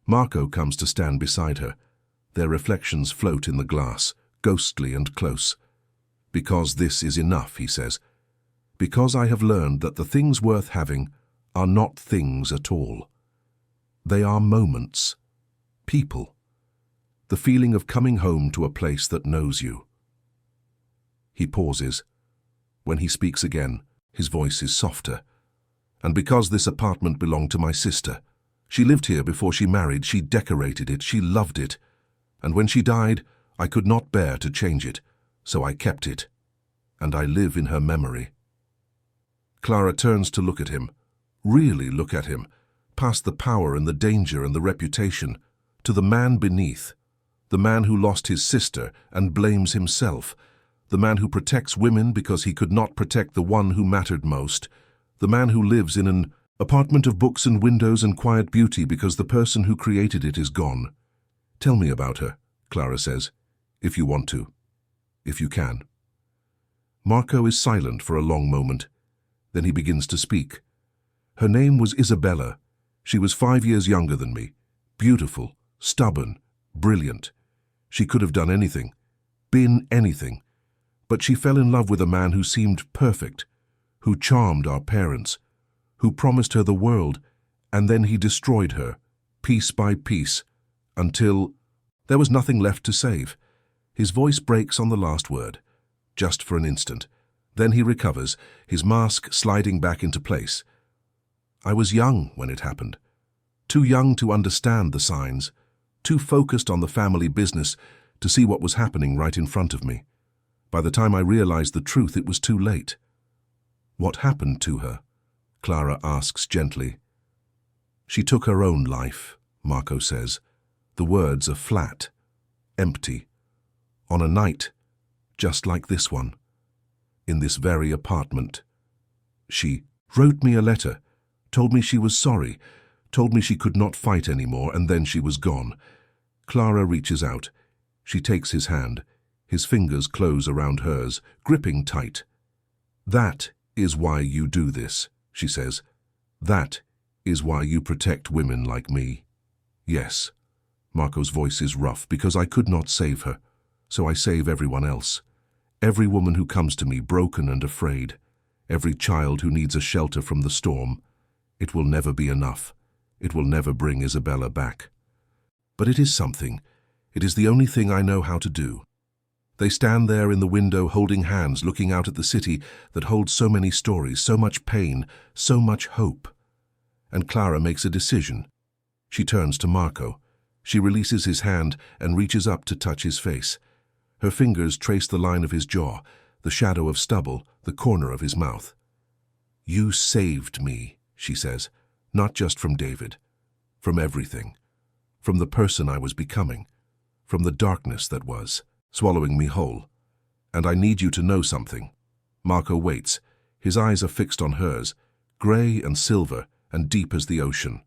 Speaker 1: Marco comes to stand beside her. Their reflections float in the glass, ghostly and close. Because this is enough, he says. Because I have learned that the things worth having are not things at all. They are moments, people. The feeling of coming home to a place that knows you. He pauses. When he speaks again, his voice is softer. And because this apartment belonged to my sister, she lived here before she married, she decorated it, she loved it. And when she died, I could not bear to change it, so I kept it. And I live in her memory. Clara turns to look at him, really look at him, past the power and the danger and the reputation, to the man beneath, the man who lost his sister and blames himself, the man who protects women because he could not protect the one who mattered most, the man who lives in an apartment of books and windows and quiet beauty because the person who created it is gone. Tell me about her, Clara says, if you want to, if you can. Marco is silent for a long moment. Then he begins to speak. Her name was Isabella. She was 5 years younger than me. Beautiful, stubborn, brilliant. She could have done anything, been anything. But she fell in love with a man who seemed perfect, who charmed our parents, who promised her the world, and then he destroyed her, piece by piece, until there was nothing left to save. His voice breaks on the last word, just for an instant. Then he recovers, his mask sliding back into place. I was young when it happened. Too young to understand the signs, too focused on the family business to see what was happening right in front of me. By the time I realized the truth, it was too late. What happened to her? Clara asks gently. She took her own life, Marco says. The words are flat, empty. On a night, just like this one. In this very apartment. She wrote me a letter, told me she was sorry, told me she could not fight anymore, and then she was gone. Clara reaches out. She takes his hand. His fingers close around hers, gripping tight. That is why you do this, she says. That is why you protect women like me. Yes. Marco's voice is rough because I could not save her, so I save everyone else. Every woman who comes to me broken and afraid, every child who needs a shelter from the storm. It will never be enough. It will never bring Isabella back. But it is something. It is the only thing I know how to do. They stand there in the window holding hands, looking out at the city that holds so many stories, so much pain, so much hope. And Clara makes a decision. She turns to Marco. She releases his hand and reaches up to touch his face. Her fingers trace the line of his jaw, the shadow of stubble, the corner of his mouth. You saved me, she says, not just from David, from everything, from the person I was becoming, from the darkness that was, swallowing me whole. And I need you to know something. Marco waits. His eyes are fixed on hers, grey and silver and deep as the ocean.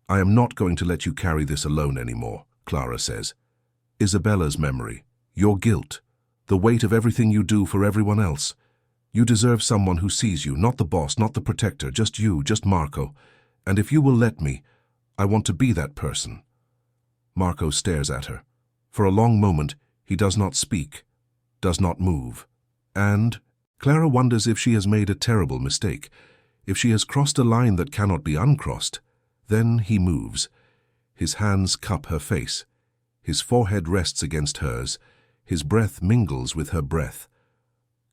Speaker 1: I am not going to let you carry this alone anymore, Clara says. Isabella's memory, your guilt, the weight of everything you do for everyone else. You deserve someone who sees you, not the boss, not the protector, just you, just Marco. And if you will let me, I want to be that person. Marco stares at her. For a long moment, he does not speak, does not move. And Clara wonders if she has made a terrible mistake, if she has crossed a line that cannot be uncrossed. Then he moves. His hands cup her face. His forehead rests against hers. His breath mingles with her breath.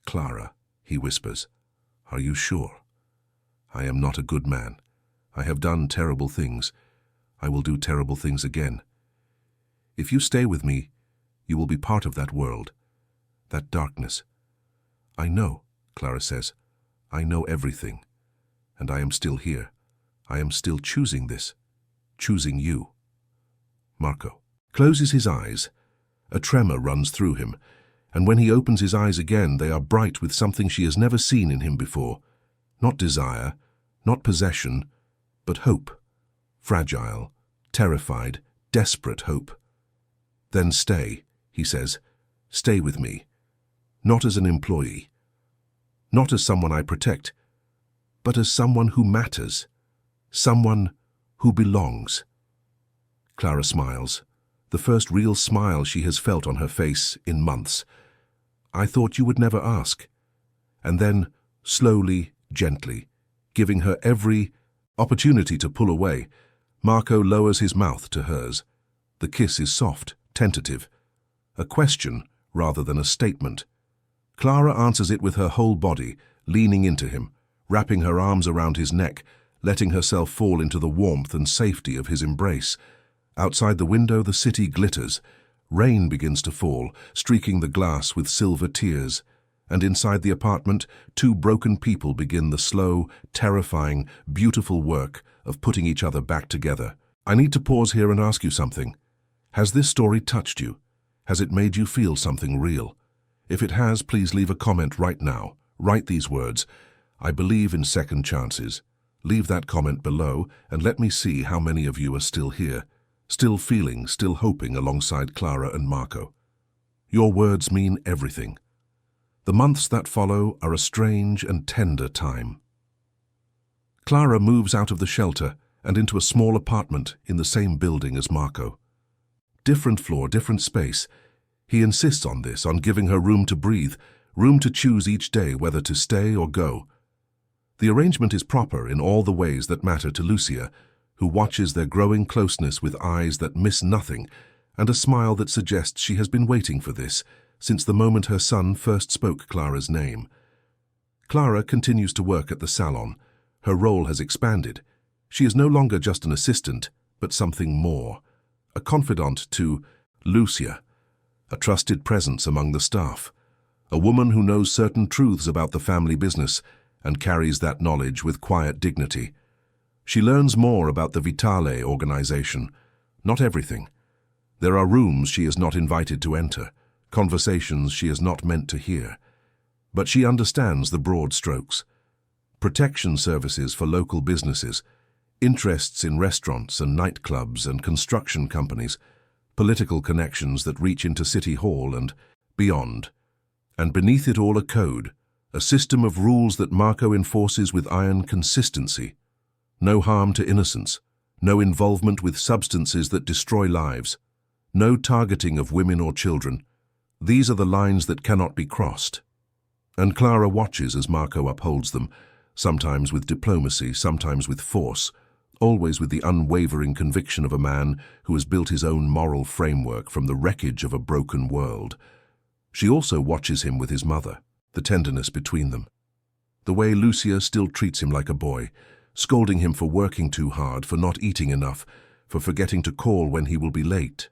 Speaker 1: Clara, he whispers, are you sure? I am not a good man. I have done terrible things. I will do terrible things again. If you stay with me, you will be part of that world, that darkness. I know, Clara says. I know everything. And I am still here. I am still choosing this, choosing you. Marco closes his eyes. A tremor runs through him, and when he opens his eyes again, they are bright with something she has never seen in him before. Not desire, not possession, but hope. Fragile, terrified, desperate hope. Then stay, he says. Stay with me. Not as an employee. Not as someone I protect, but as someone who matters. Someone who belongs. Clara smiles, the first real smile she has felt on her face in months. I thought you would never ask. And then, slowly, gently, giving her every opportunity to pull away, Marco lowers his mouth to hers. The kiss is soft, tentative. A question rather than a statement. Clara answers it with her whole body, leaning into him, wrapping her arms around his neck, letting herself fall into the warmth and safety of his embrace. Outside the window, the city glitters. Rain begins to fall, streaking the glass with silver tears. And inside the apartment, two broken people begin the slow, terrifying, beautiful work of putting each other back together. I need to pause here and ask you something. Has this story touched you? Has it made you feel something real? If it has, please leave a comment right now. Write these words: I believe in second chances. Leave that comment below and let me see how many of you are still here, still feeling, still hoping alongside Clara and Marco. Your words mean everything. The months that follow are a strange and tender time. Clara moves out of the shelter and into a small apartment in the same building as Marco. Different floor, different space. He insists on this, on giving her room to breathe, room to choose each day whether to stay or go. The arrangement is proper in all the ways that matter to Lucia, who watches their growing closeness with eyes that miss nothing and a smile that suggests she has been waiting for this since the moment her son first spoke Clara's name. Clara continues to work at the salon. Her role has expanded. She is no longer just an assistant, but something more. A confidant to Lucia, a trusted presence among the staff, a woman who knows certain truths about the family business and carries that knowledge with quiet dignity. She learns more about the Vitale organization. Not everything. There are rooms she is not invited to enter, conversations she is not meant to hear. But she understands the broad strokes. Protection services for local businesses, interests in restaurants and nightclubs and construction companies, political connections that reach into City Hall and beyond. And beneath it all a code, a system of rules that Marco enforces with iron consistency. No harm to innocence, no involvement with substances that destroy lives, no targeting of women or children. These are the lines that cannot be crossed. And Clara watches as Marco upholds them, sometimes with diplomacy, sometimes with force, always with the unwavering conviction of a man who has built his own moral framework from the wreckage of a broken world. She also watches him with his mother, the tenderness between them. The way Lucia still treats him like a boy, scolding him for working too hard, for not eating enough, for forgetting to call when he will be late.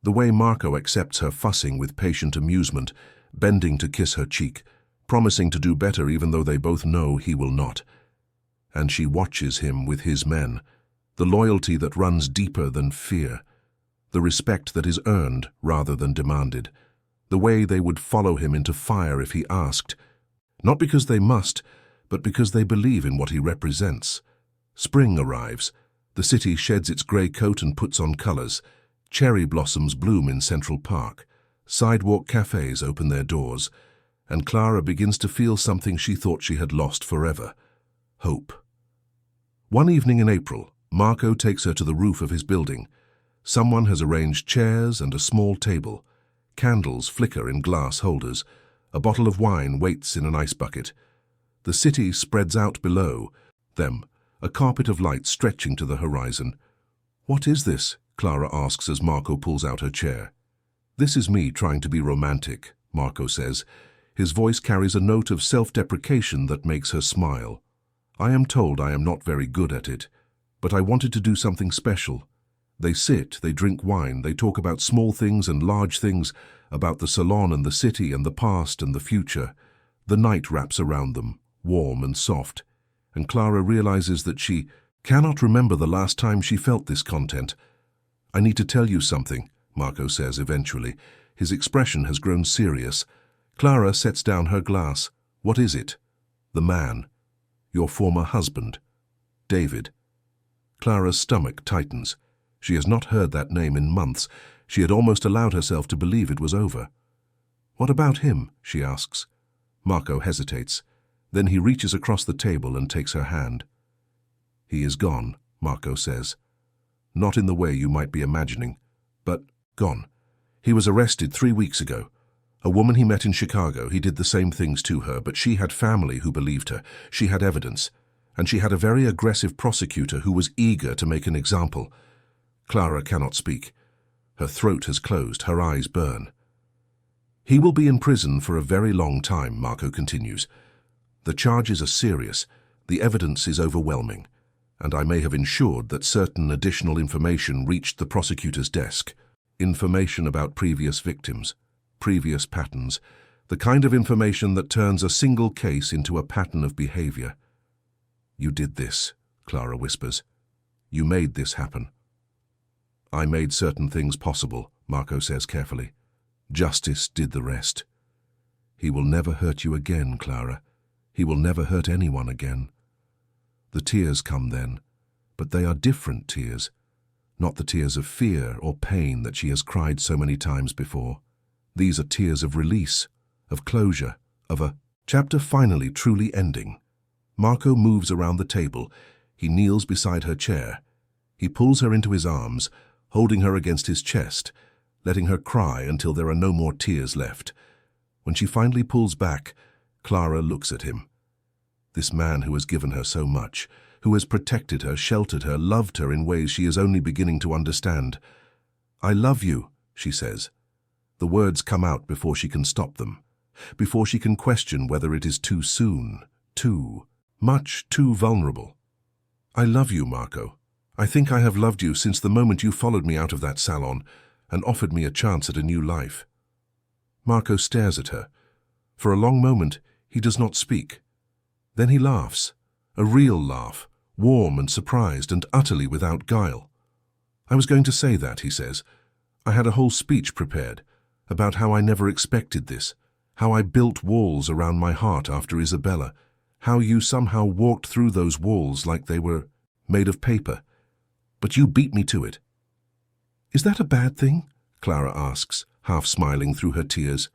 Speaker 1: The way Marco accepts her fussing with patient amusement, bending to kiss her cheek, promising to do better even though they both know he will not. And she watches him with his men, the loyalty that runs deeper than fear, the respect that is earned rather than demanded, the way they would follow him into fire if he asked, not because they must, but because they believe in what he represents. Spring arrives. The city sheds its grey coat and puts on colours. Cherry blossoms bloom in Central Park. Sidewalk cafes open their doors. And Clara begins to feel something she thought she had lost forever: hope. One evening in April, Marco takes her to the roof of his building. Someone has arranged chairs and a small table. Candles flicker in glass holders. A bottle of wine waits in an ice bucket. The city spreads out below them, a carpet of light stretching to the horizon. "What is this?" Clara asks as Marco pulls out her chair. "This is me trying to be romantic," Marco says. His voice carries a note of self-deprecation that makes her smile. "I am told I am not very good at it, but I wanted to do something special." They sit, they drink wine, they talk about small things and large things, about the salon and the city and the past and the future. The night wraps around them, warm and soft, and Clara realizes that she cannot remember the last time she felt this content. "I need to tell you something," Marco says eventually. His expression has grown serious. Clara sets down her glass. "What is it?" "The man. Your former husband. David." Clara's stomach tightens. She has not heard that name in months. She had almost allowed herself to believe it was over. "What about him?" she asks. Marco hesitates. Then he reaches across the table and takes her hand. "He is gone," Marco says. "Not in the way you might be imagining, but gone. He was arrested 3 weeks ago. A woman he met in Chicago, he did the same things to her, but she had family who believed her. She had evidence. And she had a very aggressive prosecutor who was eager to make an example." Clara cannot speak. Her throat has closed, her eyes burn. He will be in prison for a very long time, Marco continues. The charges are serious, the evidence is overwhelming, and I may have ensured that certain additional information reached the prosecutor's desk. Information about previous victims, previous patterns, the kind of information that turns a single case into a pattern of behavior. You did this, Clara whispers. You made this happen. I made certain things possible, Marco says carefully. Justice did the rest. He will never hurt you again, Clara. He will never hurt anyone again. The tears come then, but they are different tears, not the tears of fear or pain that she has cried so many times before. These are tears of release, of closure, of a chapter finally truly ending. Marco moves around the table. He kneels beside her chair. He pulls her into his arms, holding her against his chest, letting her cry until there are no more tears left. When she finally pulls back, Clara looks at him. This man who has given her so much, who has protected her, sheltered her, loved her in ways she is only beginning to understand. I love you, she says. The words come out before she can stop them, before she can question whether it is too soon, too much, too vulnerable. I love you, Marco. I think I have loved you since the moment you followed me out of that salon and offered me a chance at a new life. Marco stares at her. For a long moment, he does not speak. Then he laughs, a real laugh, warm and surprised and utterly without guile. I was going to say that, he says. I had a whole speech prepared about how I never expected this, how I built walls around my heart after Isabella, how you somehow walked through those walls like they were made of paper. But you beat me to it. Is that a bad thing? Clara asks, half smiling through her tears.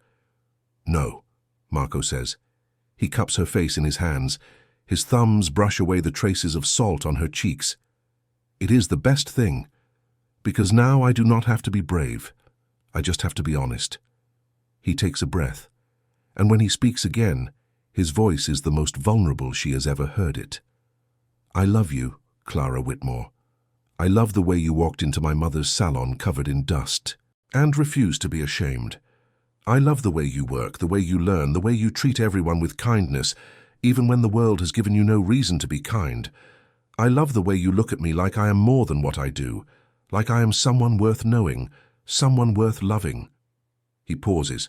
Speaker 1: No, Marco says. He cups her face in his hands. His thumbs brush away the traces of salt on her cheeks. It is the best thing, because now I do not have to be brave. I just have to be honest. He takes a breath, and when he speaks again, his voice is the most vulnerable she has ever heard it. I love you, Clara Whitmore. I love the way you walked into my mother's salon covered in dust and refused to be ashamed. I love the way you work, the way you learn, the way you treat everyone with kindness, even when the world has given you no reason to be kind. I love the way you look at me like I am more than what I do, like I am someone worth knowing, someone worth loving. He pauses.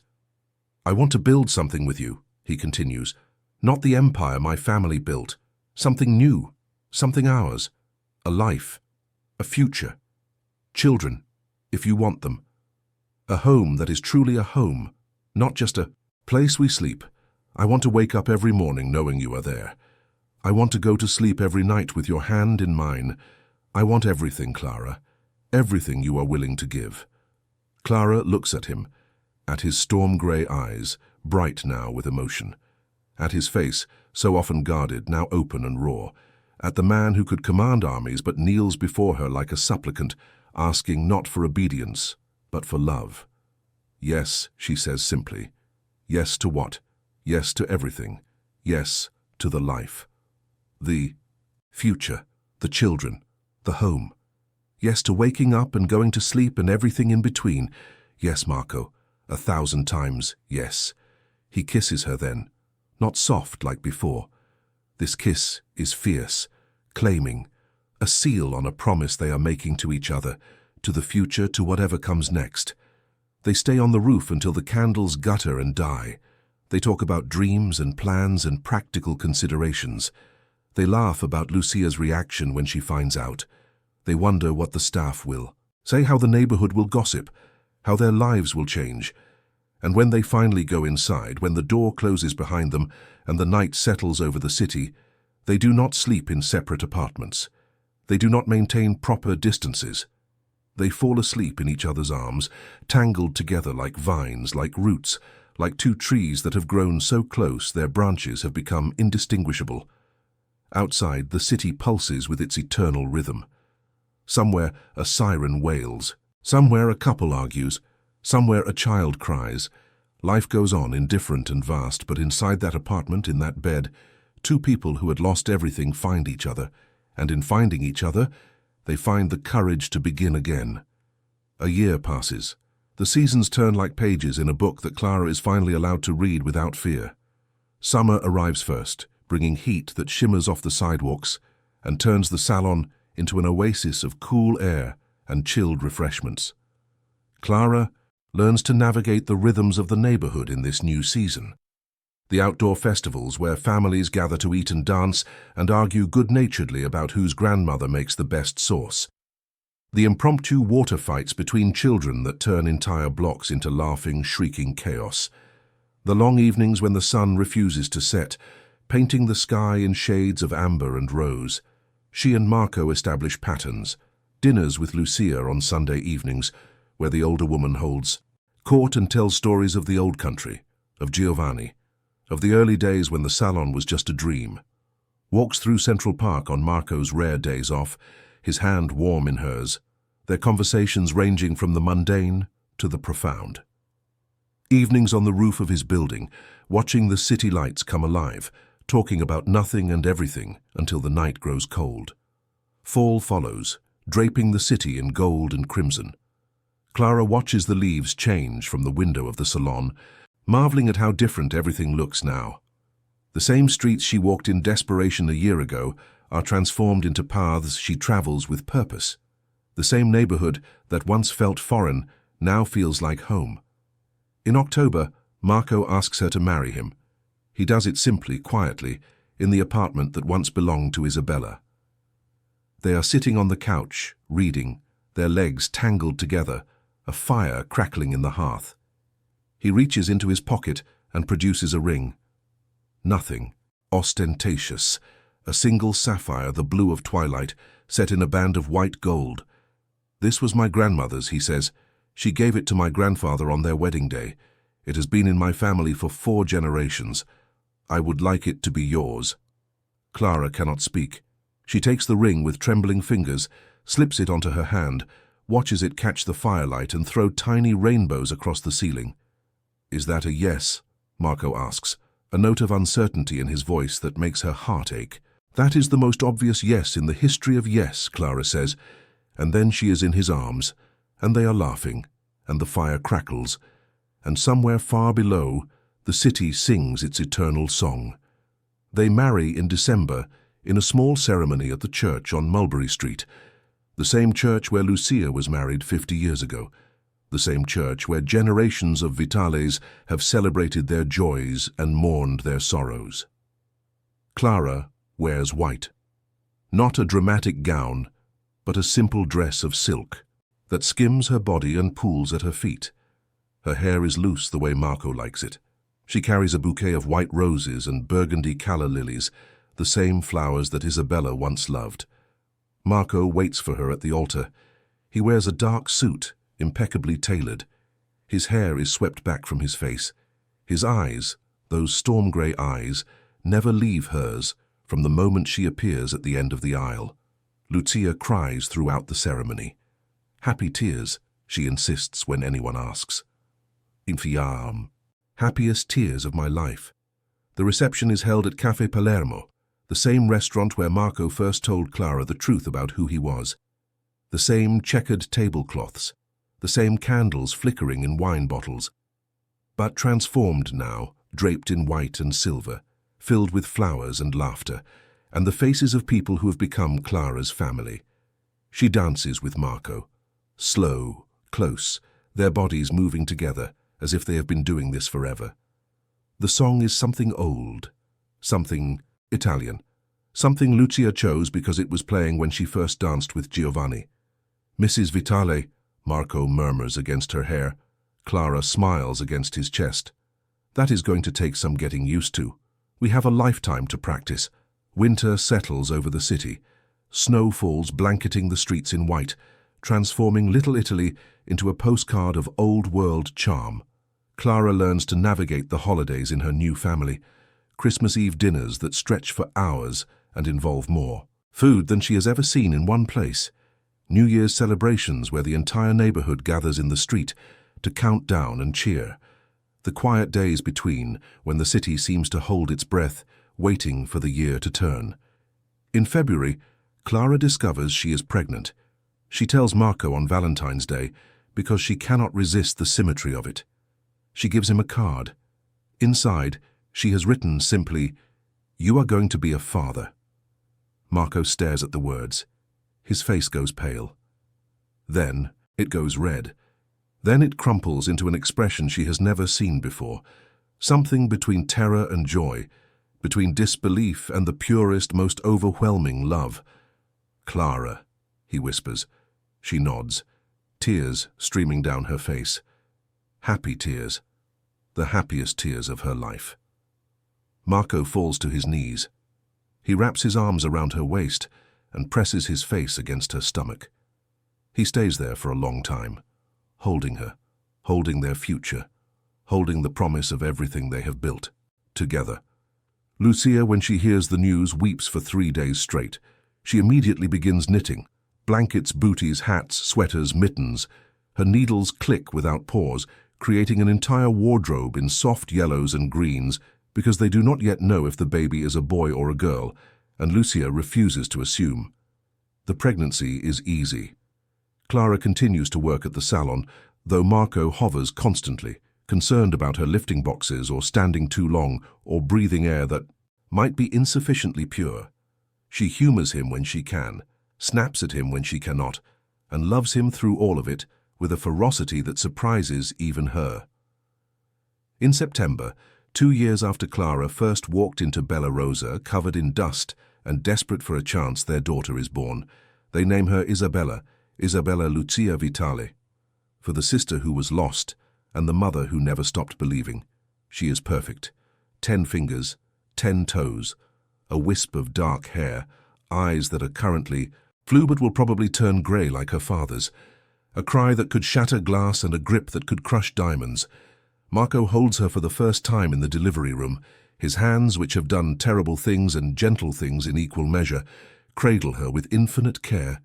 Speaker 1: I want to build something with you, he continues. Not the empire my family built. Something new, something ours. A life, a future. Children, if you want them. A home that is truly a home, not just a place we sleep. I want to wake up every morning knowing you are there. I want to go to sleep every night with your hand in mine. I want everything, Clara, everything you are willing to give. Clara looks at him, at his storm-grey eyes, bright now with emotion, at his face, so often guarded, now open and raw, at the man who could command armies but kneels before her like a supplicant, asking not for obedience, but for love. Yes, she says simply. Yes to what? Yes to everything. Yes to the life. The future, the children, the home. Yes to waking up and going to sleep and everything in between. Yes, Marco, 1,000 times yes. He kisses her then, not soft like before. This kiss is fierce, claiming, a seal on a promise they are making to each other, to the future, to whatever comes next. They stay on the roof until the candles gutter and die. They talk about dreams and plans and practical considerations. They laugh about Lucia's reaction when she finds out. They wonder what the staff will say, how the neighborhood will gossip, how their lives will change. And when they finally go inside, when the door closes behind them and the night settles over the city, they do not sleep in separate apartments. They do not maintain proper distances. They fall asleep in each other's arms, tangled together like vines, like roots, like two trees that have grown so close their branches have become indistinguishable. Outside, the city pulses with its eternal rhythm. Somewhere a siren wails, somewhere a couple argues, somewhere a child cries. Life goes on, indifferent and vast, but inside that apartment, in that bed, two people who had lost everything find each other, and in finding each other, they find the courage to begin again. A year passes. The seasons turn like pages in a book that Clara is finally allowed to read without fear. Summer arrives first, bringing heat that shimmers off the sidewalks and turns the salon into an oasis of cool air and chilled refreshments. Clara learns to navigate the rhythms of the neighborhood in this new season. The outdoor festivals where families gather to eat and dance and argue good-naturedly about whose grandmother makes the best sauce. The impromptu water fights between children that turn entire blocks into laughing, shrieking chaos. The long evenings when the sun refuses to set, painting the sky in shades of amber and rose. She and Marco establish patterns. Dinners with Lucia on Sunday evenings, where the older woman holds court and tells stories of the old country, of Giovanni, of the early days when the salon was just a dream. Walks through Central Park on Marco's rare days off, his hand warm in hers, their conversations ranging from the mundane to the profound. Evenings on the roof of his building, watching the city lights come alive, talking about nothing and everything until the night grows cold. Fall follows, draping the city in gold and crimson. Clara watches the leaves change from the window of the salon, marveling at how different everything looks now. The same streets she walked in desperation a year ago are transformed into paths she travels with purpose. The same neighborhood that once felt foreign now feels like home. In October, Marco asks her to marry him. He does it simply, quietly, in the apartment that once belonged to Isabella. They are sitting on the couch, reading, their legs tangled together, a fire crackling in the hearth. He reaches into his pocket and produces a ring. Nothing, ostentatious, a single sapphire, the blue of twilight, set in a band of white gold. "This was my grandmother's," he says. "She gave it to my grandfather on their wedding day. It has been in my family for 4 generations. I would like it to be yours." Clara cannot speak. She takes the ring with trembling fingers, slips it onto her hand, watches it catch the firelight and throw tiny rainbows across the ceiling. "Is that a yes?" Marco asks, a note of uncertainty in his voice that makes her heart ache. "That is the most obvious yes in the history of yes," Clara says, and then she is in his arms, and they are laughing, and the fire crackles, and somewhere far below, the city sings its eternal song. They marry in December in a small ceremony at the church on Mulberry Street, the same church where Lucia was married 50 years ago, the same church where generations of Vitales have celebrated their joys and mourned their sorrows. Clara wears white. Not a dramatic gown, but a simple dress of silk that skims her body and pools at her feet. Her hair is loose the way Marco likes it. She carries a bouquet of white roses and burgundy calla lilies, the same flowers that Isabella once loved. Marco waits for her at the altar. He wears a dark suit, impeccably tailored. His hair is swept back from his face. His eyes, those storm-grey eyes, never leave hers from the moment she appears at the end of the aisle. Lucia cries throughout the ceremony. Happy tears, she insists when anyone asks. Infiam. Happiest tears of my life. The reception is held at Café Palermo, the same restaurant where Marco first told Clara the truth about who he was. The same checkered tablecloths, the same candles flickering in wine bottles, but transformed now, draped in white and silver, filled with flowers and laughter, and the faces of people who have become Clara's family. She dances with Marco, slow, close, their bodies moving together, as if they have been doing this forever. The song is something old, something Italian, something Lucia chose because it was playing when she first danced with Giovanni. "Mrs. Vitale," Marco murmurs against her hair. Clara smiles against his chest. "That is going to take some getting used to. We have a lifetime to practice." Winter settles over the city. Snow falls, blanketing the streets in white, transforming Little Italy into a postcard of old-world charm. Clara learns to navigate the holidays in her new family. Christmas Eve dinners that stretch for hours and involve more food than she has ever seen in one place. New Year's celebrations where the entire neighborhood gathers in the street to count down and cheer. The quiet days between when the city seems to hold its breath, waiting for the year to turn. In February, Clara discovers she is pregnant. She tells Marco on Valentine's Day, because she cannot resist the symmetry of it. She gives him a card. Inside, she has written simply, "You are going to be a father." Marco stares at the words. His face goes pale. Then it goes red. Then it crumples into an expression she has never seen before, something between terror and joy, between disbelief and the purest, most overwhelming love. "Clara," he whispers. She nods, tears streaming down her face. Happy tears, the happiest tears of her life. Marco falls to his knees. He wraps his arms around her waist and presses his face against her stomach. He stays there for a long time, holding her, holding their future, holding the promise of everything they have built, together. Lucia, when she hears the news, weeps for 3 days straight. She immediately begins knitting. Blankets, booties, hats, sweaters, mittens. Her needles click without pause, creating an entire wardrobe in soft yellows and greens, because they do not yet know if the baby is a boy or a girl, and Lucia refuses to assume. The pregnancy is easy. Clara continues to work at the salon, though Marco hovers constantly, concerned about her lifting boxes or standing too long or breathing air that might be insufficiently pure. She humors him when she can, snaps at him when she cannot, and loves him through all of it with a ferocity that surprises even her. In September, 2 years after Clara first walked into Bella Rosa, covered in dust and desperate for a chance, their daughter is born. They name her Isabella Lucia Vitale, for the sister who was lost and the mother who never stopped believing. She is perfect. 10 fingers, 10 toes, a wisp of dark hair, eyes that are currently blue but will probably turn grey like her father's, a cry that could shatter glass and a grip that could crush diamonds. Marco holds her for the first time in the delivery room. His hands, which have done terrible things and gentle things in equal measure, cradle her with infinite care.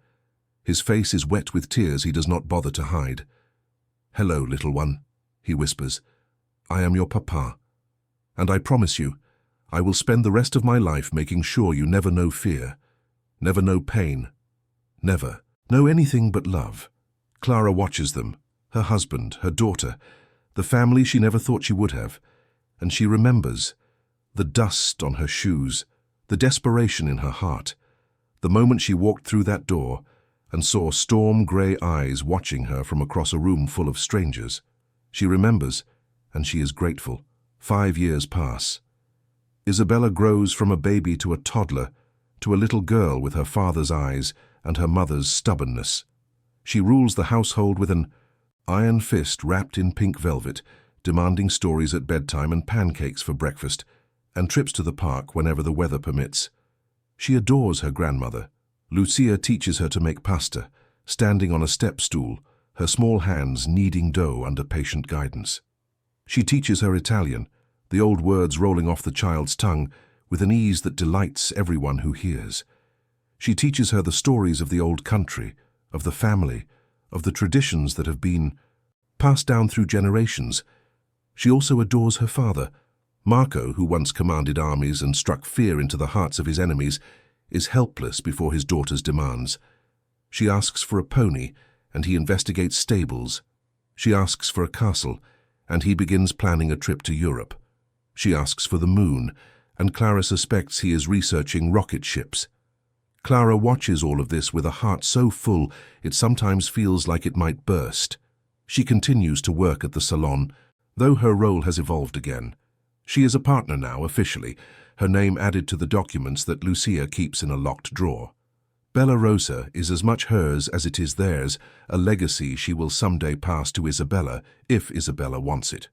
Speaker 1: His face is wet with tears he does not bother to hide. "Hello, little one," he whispers. "I am your papa, and I promise you, I will spend the rest of my life making sure you never know fear, never know pain, never know anything but love." Clara watches them, her husband, her daughter, the family she never thought she would have, and she remembers the dust on her shoes, the desperation in her heart, the moment she walked through that door and saw storm-grey eyes watching her from across a room full of strangers. She remembers, and she is grateful. 5 years pass. Isabella grows from a baby to a toddler, to a little girl with her father's eyes and her mother's stubbornness. She rules the household with an iron fist wrapped in pink velvet, demanding stories at bedtime and pancakes for breakfast, and trips to the park whenever the weather permits. She adores her grandmother. Lucia teaches her to make pasta, standing on a step stool, her small hands kneading dough under patient guidance. She teaches her Italian, the old words rolling off the child's tongue with an ease that delights everyone who hears. She teaches her the stories of the old country, of the family, of the traditions that have been passed down through generations. She also adores her father. Marco, who once commanded armies and struck fear into the hearts of his enemies, is helpless before his daughter's demands. She asks for a pony, and he investigates stables. She asks for a castle, and he begins planning a trip to Europe. She asks for the moon, and Clara suspects he is researching rocket ships. Clara watches all of this with a heart so full it sometimes feels like it might burst. She continues to work at the salon, though her role has evolved again. She is a partner now, officially, her name added to the documents that Lucia keeps in a locked drawer. Bella Rosa is as much hers as it is theirs, a legacy she will someday pass to Isabella, if Isabella wants it.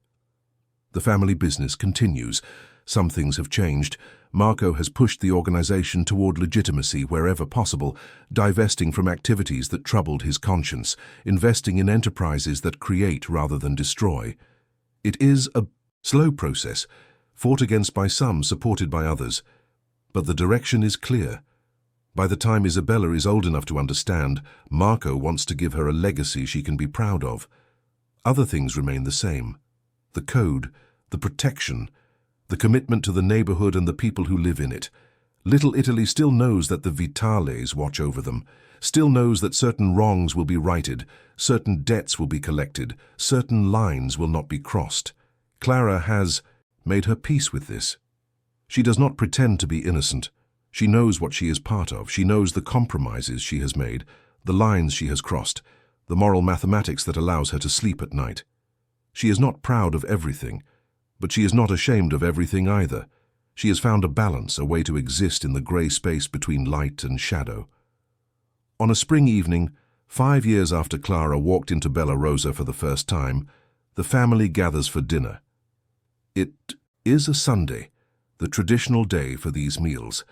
Speaker 1: The family business continues. Some things have changed. Marco has pushed the organization toward legitimacy wherever possible, divesting from activities that troubled his conscience, investing in enterprises that create rather than destroy. It is a slow process, fought against by some, supported by others. But the direction is clear. By the time Isabella is old enough to understand, Marco wants to give her a legacy she can be proud of. Other things remain the same. The code, the protection, the commitment to the neighborhood and the people who live in it. Little Italy still knows that the Vitales watch over them, still knows that certain wrongs will be righted, certain debts will be collected, certain lines will not be crossed. Clara has made her peace with this. She does not pretend to be innocent. She knows what she is part of. She knows the compromises she has made, the lines she has crossed, the moral mathematics that allows her to sleep at night. She is not proud of everything, but she is not ashamed of everything either. She has found a balance, a way to exist in the grey space between light and shadow. On a spring evening, 5 years after Clara walked into Bella Rosa for the first time, the family gathers for dinner. It is a Sunday, the traditional day for these meals.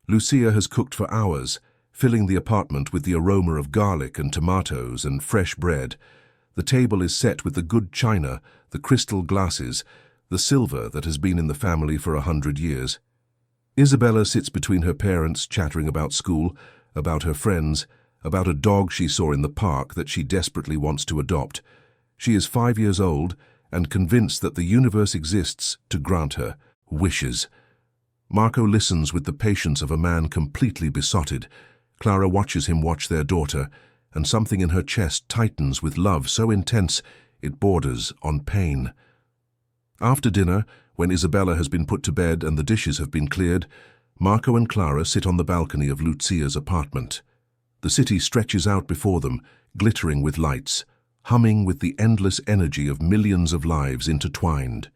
Speaker 1: Lucia has cooked for hours, filling the apartment with the aroma of garlic and tomatoes and fresh bread. The table is set with the good china, the crystal glasses, the silver that has been in the family for 100 years. Isabella sits between her parents, chattering about school, about her friends, about a dog she saw in the park that she desperately wants to adopt. She is 5 years old and convinced that the universe exists to grant her wishes. Marco listens with the patience of a man completely besotted. Clara watches him watch their daughter, and something in her chest tightens with love so intense it borders on pain. After dinner, when Isabella has been put to bed and the dishes have been cleared, Marco and Clara sit on the balcony of Lucia's apartment. The city stretches out before them, glittering with lights, humming with the endless energy of millions of lives intertwined.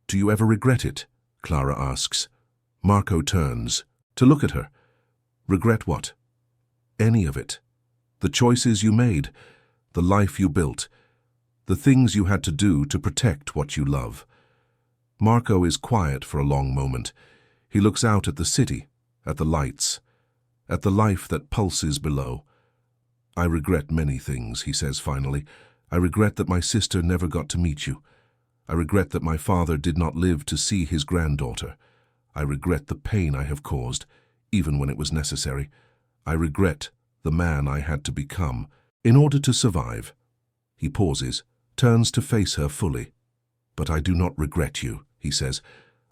Speaker 1: "Do you ever regret it?" Clara asks. Marco turns to look at her. "Regret what?" "Any of it. The choices you made, the life you built, the things you had to do to protect what you love." Marco is quiet for a long moment. He looks out at the city, at the lights, at the life that pulses below. "I regret many things," he says finally. "I regret that my sister never got to meet you. I regret that my father did not live to see his granddaughter. I regret the pain I have caused, even when it was necessary. I regret the man I had to become in order to survive." He pauses, turns to face her fully. "But I do not regret you," he says.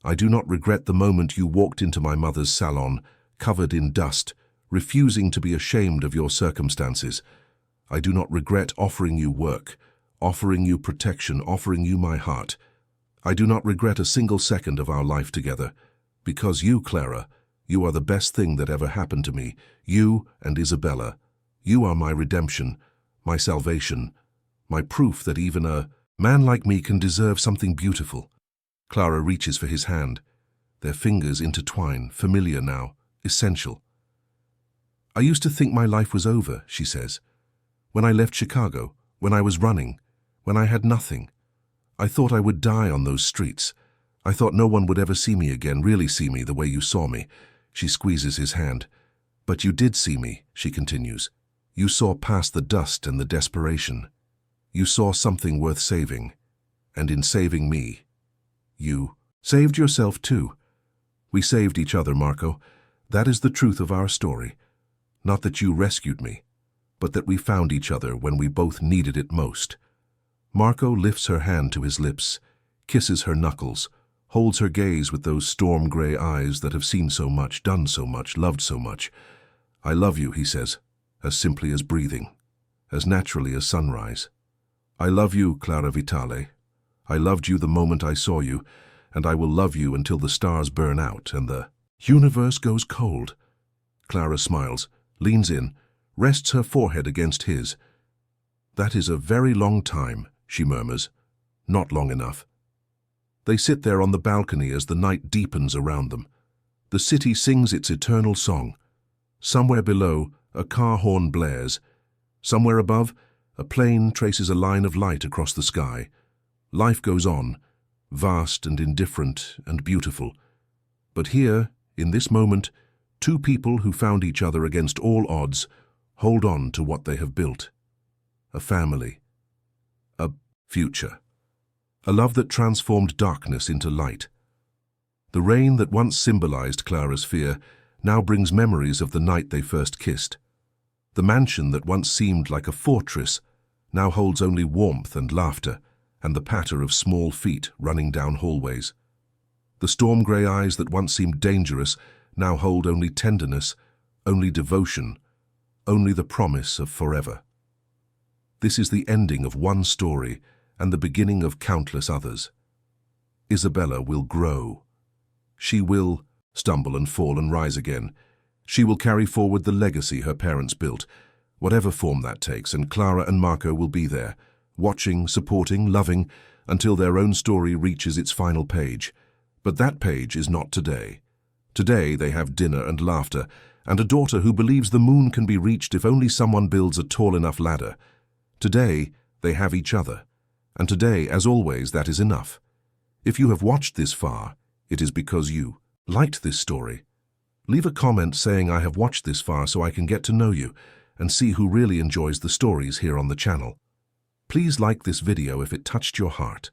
Speaker 1: "I do not regret the moment you walked into my mother's salon, covered in dust, refusing to be ashamed of your circumstances. I do not regret offering you work, offering you protection, offering you my heart. I do not regret a single second of our life together, because you, Clara, you are the best thing that ever happened to me. You and Isabella. You are my redemption, my salvation, my proof that even a man like me can deserve something beautiful." Clara reaches for his hand. Their fingers intertwine, familiar now, essential. "I used to think my life was over," she says. "When I left Chicago, when I was running, when I had nothing. I thought I would die on those streets. I thought no one would ever see me again, really see me the way you saw me." She squeezes his hand. "But you did see me," she continues. "You saw past the dust and the desperation. You saw something worth saving. And in saving me, you saved yourself too. We saved each other, Marco. That is the truth of our story. Not that you rescued me, but that we found each other when we both needed it most." Marco lifts her hand to his lips, kisses her knuckles, holds her gaze with those storm-gray eyes that have seen so much, done so much, loved so much. "I love you," he says, as simply as breathing, as naturally as sunrise. "I love you, Clara Vitale. I loved you the moment I saw you, and I will love you until the stars burn out and the universe goes cold." Clara smiles, leans in, rests her forehead against his. "That is a very long time," she murmurs. "Not long enough." They sit there on the balcony as the night deepens around them. The city sings its eternal song. Somewhere below, a car horn blares. Somewhere above, a plane traces a line of light across the sky. Life goes on, vast and indifferent and beautiful. But here, in this moment, two people who found each other against all odds hold on to what they have built. A family. A future. A love that transformed darkness into light. The rain that once symbolized Clara's fear now brings memories of the night they first kissed. The mansion that once seemed like a fortress now holds only warmth and laughter and the patter of small feet running down hallways. The storm-grey eyes that once seemed dangerous now hold only tenderness, only devotion, only the promise of forever. This is the ending of one story and the beginning of countless others. Isabella will grow. She will stumble and fall and rise again. She will carry forward the legacy her parents built, whatever form that takes, and Clara and Marco will be there, watching, supporting, loving, until their own story reaches its final page. But that page is not today. Today they have dinner and laughter, and a daughter who believes the moon can be reached if only someone builds a tall enough ladder. Today they have each other, and today, as always, that is enough. If you have watched this far, it is because you liked this story. Leave a comment saying I have watched this far so I can get to know you and see who really enjoys the stories here on the channel. Please like this video if it touched your heart.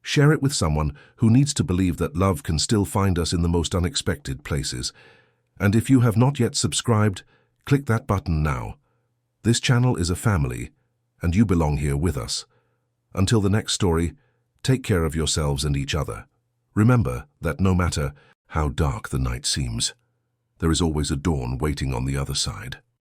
Speaker 1: Share it with someone who needs to believe that love can still find us in the most unexpected places. And if you have not yet subscribed, click that button now. This channel is a family, and you belong here with us. Until the next story, take care of yourselves and each other. Remember that no matter how dark the night seems, there is always a dawn waiting on the other side.